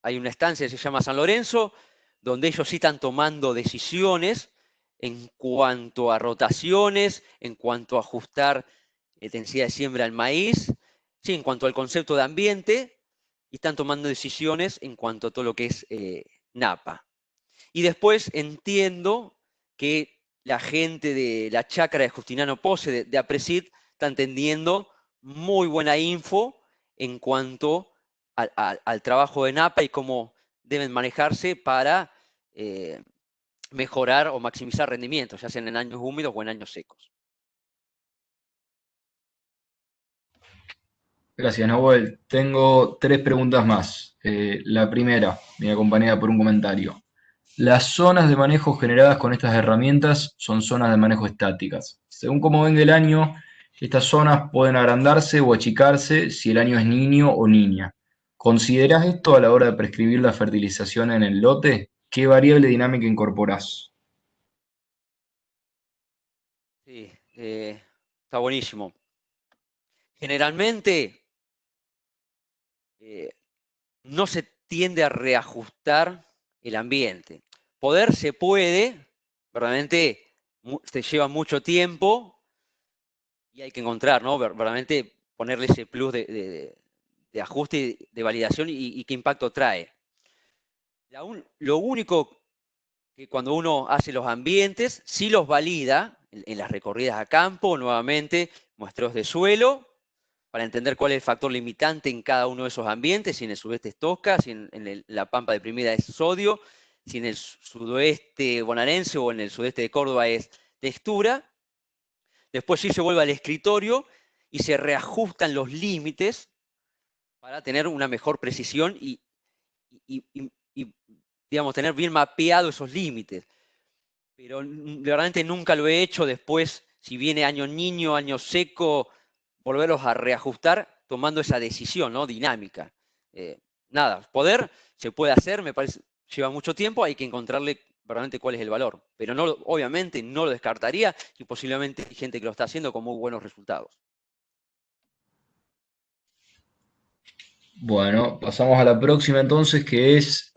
Hay una estancia que se llama San Lorenzo, donde ellos sí están tomando decisiones en cuanto a rotaciones, en cuanto a ajustar densidad de siembra al maíz, sí, en cuanto al concepto de ambiente, y están tomando decisiones en cuanto a todo lo que es Napa. Y después entiendo que la gente de la chacra de Justiniano Pose, de Apresid, están teniendo muy buena info en cuanto al trabajo de Napa y cómo deben manejarse para mejorar o maximizar rendimientos, ya sean en años húmedos o en años secos. Gracias, Nahuel. Tengo tres preguntas más. La primera, viene acompañada por un comentario. Las zonas de manejo generadas con estas herramientas son zonas de manejo estáticas. Según cómo venga el año, estas zonas pueden agrandarse o achicarse si el año es niño o niña. ¿Considerás esto a la hora de prescribir la fertilización en el lote? ¿Qué variable dinámica incorporás? Sí, está buenísimo. Generalmente no se tiende a reajustar el ambiente. Poder se puede, verdaderamente se lleva mucho tiempo y hay que encontrar, ¿no? Verdaderamente ponerle ese plus de ajuste, de validación y qué impacto trae. Lo único que cuando uno hace los ambientes, sí los valida en las recorridas a campo, nuevamente, muestreos de suelo, para entender cuál es el factor limitante en cada uno de esos ambientes, si en el sudeste es tosca, si en la pampa deprimida es sodio, si en el sudoeste bonaerense o en el sudeste de Córdoba es textura. Después sí se vuelve al escritorio y se reajustan los límites para tener una mejor precisión y, digamos, tener bien mapeado esos límites. Pero realmente nunca lo he hecho después, si viene año niño, año seco, volverlos a reajustar tomando esa decisión, ¿no? Dinámica. Nada, poder se puede hacer, me parece, lleva mucho tiempo, hay que encontrarle realmente cuál es el valor. Pero no, obviamente no lo descartaría y posiblemente hay gente que lo está haciendo con muy buenos resultados. Bueno, pasamos a la próxima entonces, que es,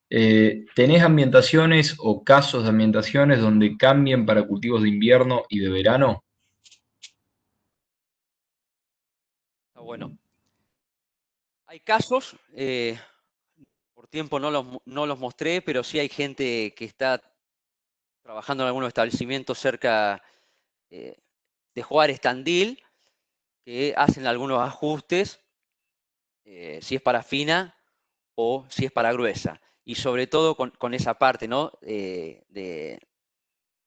¿tenés ambientaciones o casos de ambientaciones donde cambien para cultivos de invierno y de verano? Está bueno. Hay casos, por tiempo no los mostré, pero sí hay gente que está trabajando en algunos establecimientos cerca de Juárez, Tandil, que hacen algunos ajustes, si es para fina o si es para gruesa. Y sobre todo con esa parte, ¿no?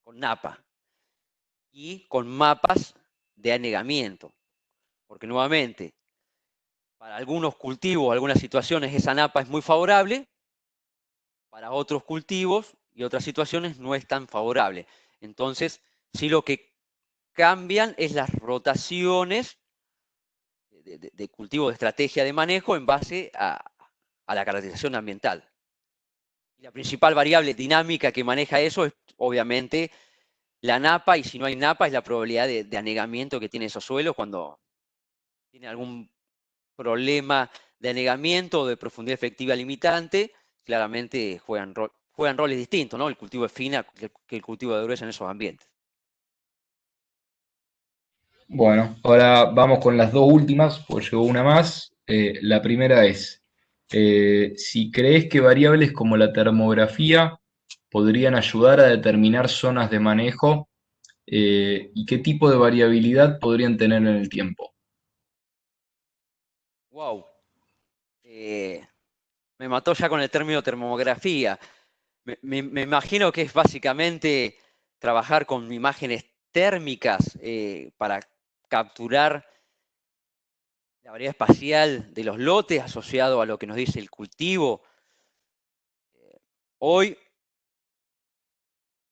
Con Napa y con mapas de anegamiento. Porque nuevamente, para algunos cultivos, algunas situaciones, esa Napa es muy favorable, para otros cultivos y otras situaciones no es tan favorable. Entonces, sí lo que cambian es las rotaciones de cultivo, de estrategia de manejo en base a la caracterización ambiental. Y la principal variable dinámica que maneja eso es obviamente la napa, y si no hay napa es la probabilidad de anegamiento que tiene esos suelos cuando tiene algún problema de anegamiento o de profundidad efectiva limitante, claramente juegan roles distintos, ¿no? El cultivo de fina que el cultivo de gruesa en esos ambientes. Bueno, ahora vamos con las dos últimas, pues llegó una más. La primera es, si crees que variables como la termografía podrían ayudar a determinar zonas de manejo y qué tipo de variabilidad podrían tener en el tiempo. Wow. Me mató ya con el término termografía. Me imagino que es básicamente trabajar con imágenes térmicas para capturar la variedad espacial de los lotes asociado a lo que nos dice el cultivo. Hoy,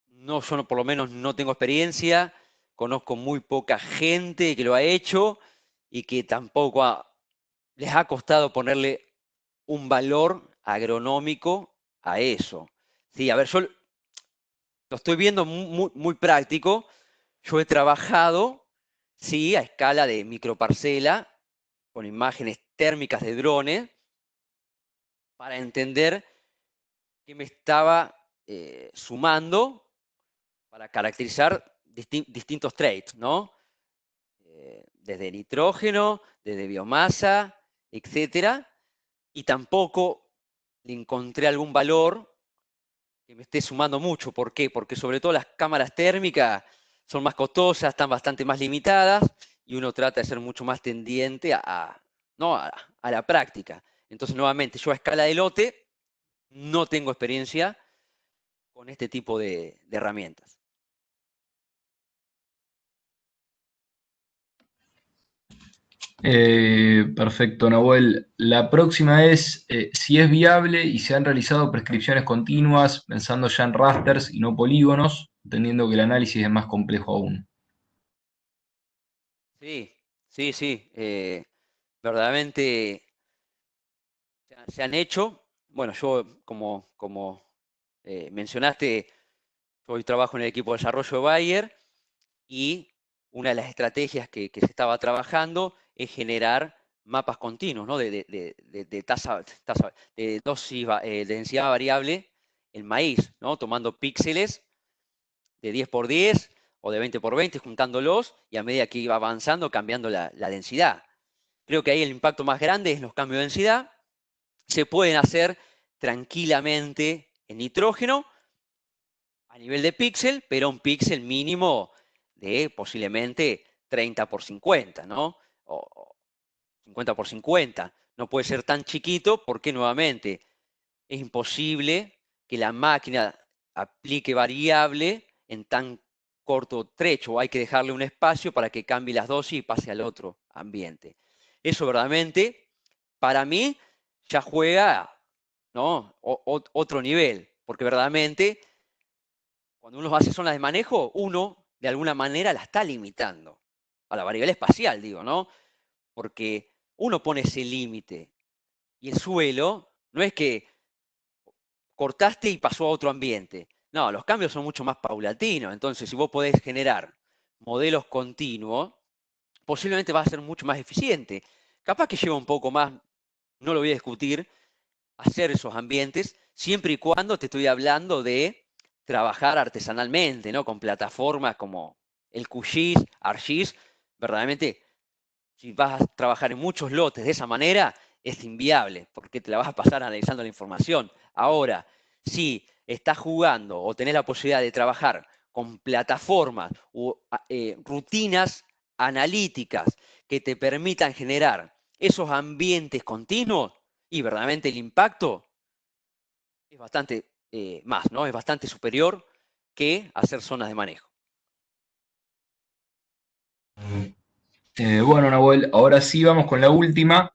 yo por lo menos no tengo experiencia, conozco muy poca gente que lo ha hecho y que tampoco les ha costado ponerle un valor agronómico a eso. Sí, a ver, yo lo estoy viendo muy práctico. Yo he trabajado, sí, a escala de microparcela, con imágenes térmicas de drones, para entender qué me estaba sumando para caracterizar distintos traits, ¿no? Desde nitrógeno, desde biomasa, etcétera, y tampoco le encontré algún valor que me esté sumando mucho. ¿Por qué? Porque sobre todo las cámaras térmicas son más costosas, están bastante más limitadas, y uno trata de ser mucho más tendiente ¿no? a la práctica. Entonces, nuevamente, yo a escala de lote no tengo experiencia con este tipo de herramientas. Perfecto, Nahuel. La próxima es si es viable y se han realizado prescripciones continuas pensando ya en rasters y no polígonos, entendiendo que el análisis es más complejo aún. Sí, sí, sí. Verdaderamente se han hecho. Bueno, yo, como mencionaste, hoy trabajo en el equipo de desarrollo de Bayer, y una de las estrategias que se estaba trabajando es generar mapas continuos, ¿no? de de dosis, de densidad variable en maíz, ¿no? Tomando píxeles de 10 por 10 o de 20 por 20, juntándolos, y a medida que iba avanzando, cambiando la densidad. Creo que ahí el impacto más grande es los cambios de densidad. Se pueden hacer tranquilamente en nitrógeno a nivel de píxel, pero un píxel mínimo de posiblemente 30 por 50, ¿no? O 50 por 50. No puede ser tan chiquito porque nuevamente es imposible que la máquina aplique variable en tan corto trecho. Hay que dejarle un espacio para que cambie las dosis y pase al otro ambiente. Eso verdaderamente, para mí, ya juega, ¿no? Otro nivel, porque verdaderamente cuando uno hace zonas de manejo, uno de alguna manera la está limitando a la variable espacial, digo, ¿no? Porque uno pone ese límite, y el suelo no es que cortaste y pasó a otro ambiente. No, los cambios son mucho más paulatinos. Entonces, si vos podés generar modelos continuos, posiblemente va a ser mucho más eficiente. Capaz que lleva un poco más, no lo voy a discutir, hacer esos ambientes, siempre y cuando te estoy hablando de trabajar artesanalmente, ¿no? Con plataformas como el QGIS, ArcGIS. Verdaderamente, si vas a trabajar en muchos lotes de esa manera, es inviable, porque te la vas a pasar analizando la información. Ahora, si estás jugando o tenés la posibilidad de trabajar con plataformas o rutinas analíticas que te permitan generar esos ambientes continuos, y verdaderamente el impacto es bastante más, ¿no? Es bastante superior que hacer zonas de manejo. Bueno, Nahuel, ahora sí vamos con la última.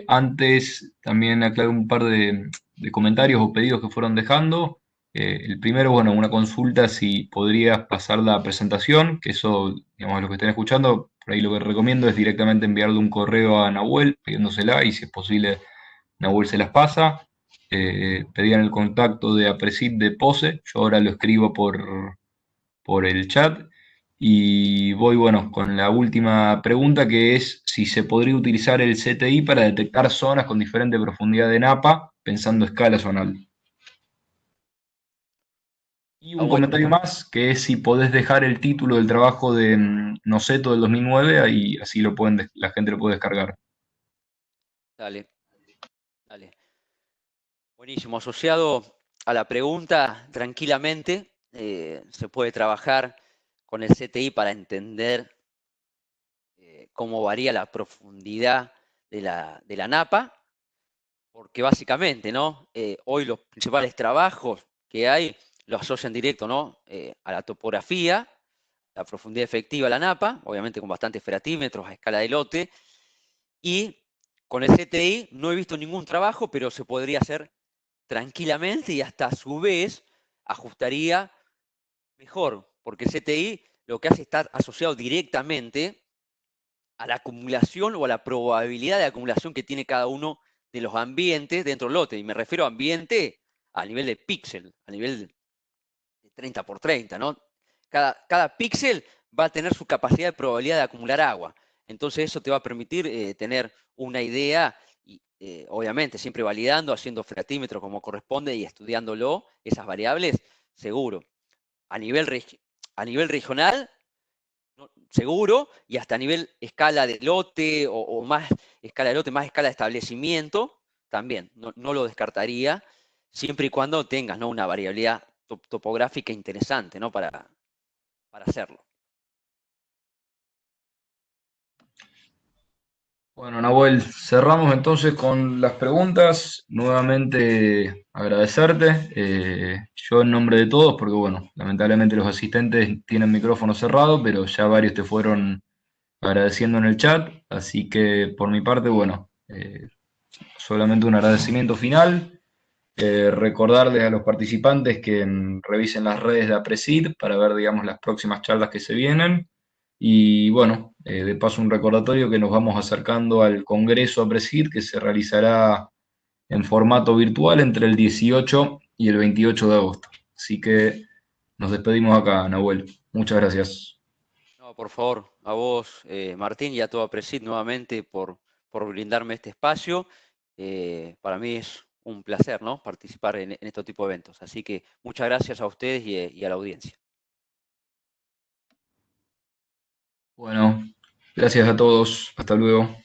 Antes también aclaro un par de comentarios o pedidos que fueron dejando. El primero, bueno, una consulta si podrías pasar la presentación, que eso, digamos, lo que estén escuchando, por ahí lo que recomiendo es directamente enviarle un correo a Nahuel pidiéndosela y si es posible, Nahuel se las pasa. Pedían el contacto de Apresid de Pose, yo ahora lo escribo por el chat. Y voy, bueno, con la última pregunta que es si se podría utilizar el CTI para detectar zonas con diferente profundidad de napa, pensando escala zonal. Y Ah, un bueno, comentario más, que es si podés dejar el título del trabajo de Noceto del 2009, ahí así la gente lo puede descargar. dale, dale. Buenísimo. Asociado a la pregunta, tranquilamente se puede trabajar con el CTI para entender cómo varía la profundidad de la napa, porque básicamente, ¿no? Hoy los principales trabajos que hay los asocian directo, ¿no? A la topografía, la profundidad efectiva de la napa, obviamente con bastantes feratímetros a escala de lote, y con el CTI no he visto ningún trabajo, pero se podría hacer tranquilamente, y hasta a su vez ajustaría mejor, porque el CTI lo que hace es estar asociado directamente a la acumulación o a la probabilidad de acumulación que tiene cada uno de los ambientes dentro del lote. Y me refiero a ambiente a nivel de píxel, a nivel de 30 por 30, ¿no? Cada píxel va a tener su capacidad de probabilidad de acumular agua. Entonces eso te va a permitir tener una idea, y obviamente siempre validando, haciendo freatímetro como corresponde y estudiándolo, esas variables, seguro. A nivel, a nivel regional, ¿no? Seguro, y hasta a nivel escala de lote o más escala de lote, más escala de establecimiento, también, no lo descartaría, siempre y cuando tengas, ¿no?, una variabilidad topográfica interesante, ¿no?, para hacerlo. Bueno, Nahuel, cerramos entonces con las preguntas. Nuevamente agradecerte. Yo en nombre de todos, porque bueno, lamentablemente los asistentes tienen micrófono cerrado, pero ya varios te fueron agradeciendo en el chat. Así que por mi parte, bueno, solamente un agradecimiento final. Recordarles a los participantes que revisen las redes de APRESID para ver, digamos, las próximas charlas que se vienen. Y bueno, de paso un recordatorio que nos vamos acercando al Congreso APRESID que se realizará en formato virtual entre el 18 y el 28 de agosto. Así que nos despedimos acá, Nahuel. Muchas gracias. No, por favor, a vos, Martín, y a toda Presid nuevamente por brindarme este espacio. Para mí es un placer, ¿no?, participar en este tipo de eventos. Así que muchas gracias a ustedes y a la audiencia. Bueno, gracias a todos. Hasta luego.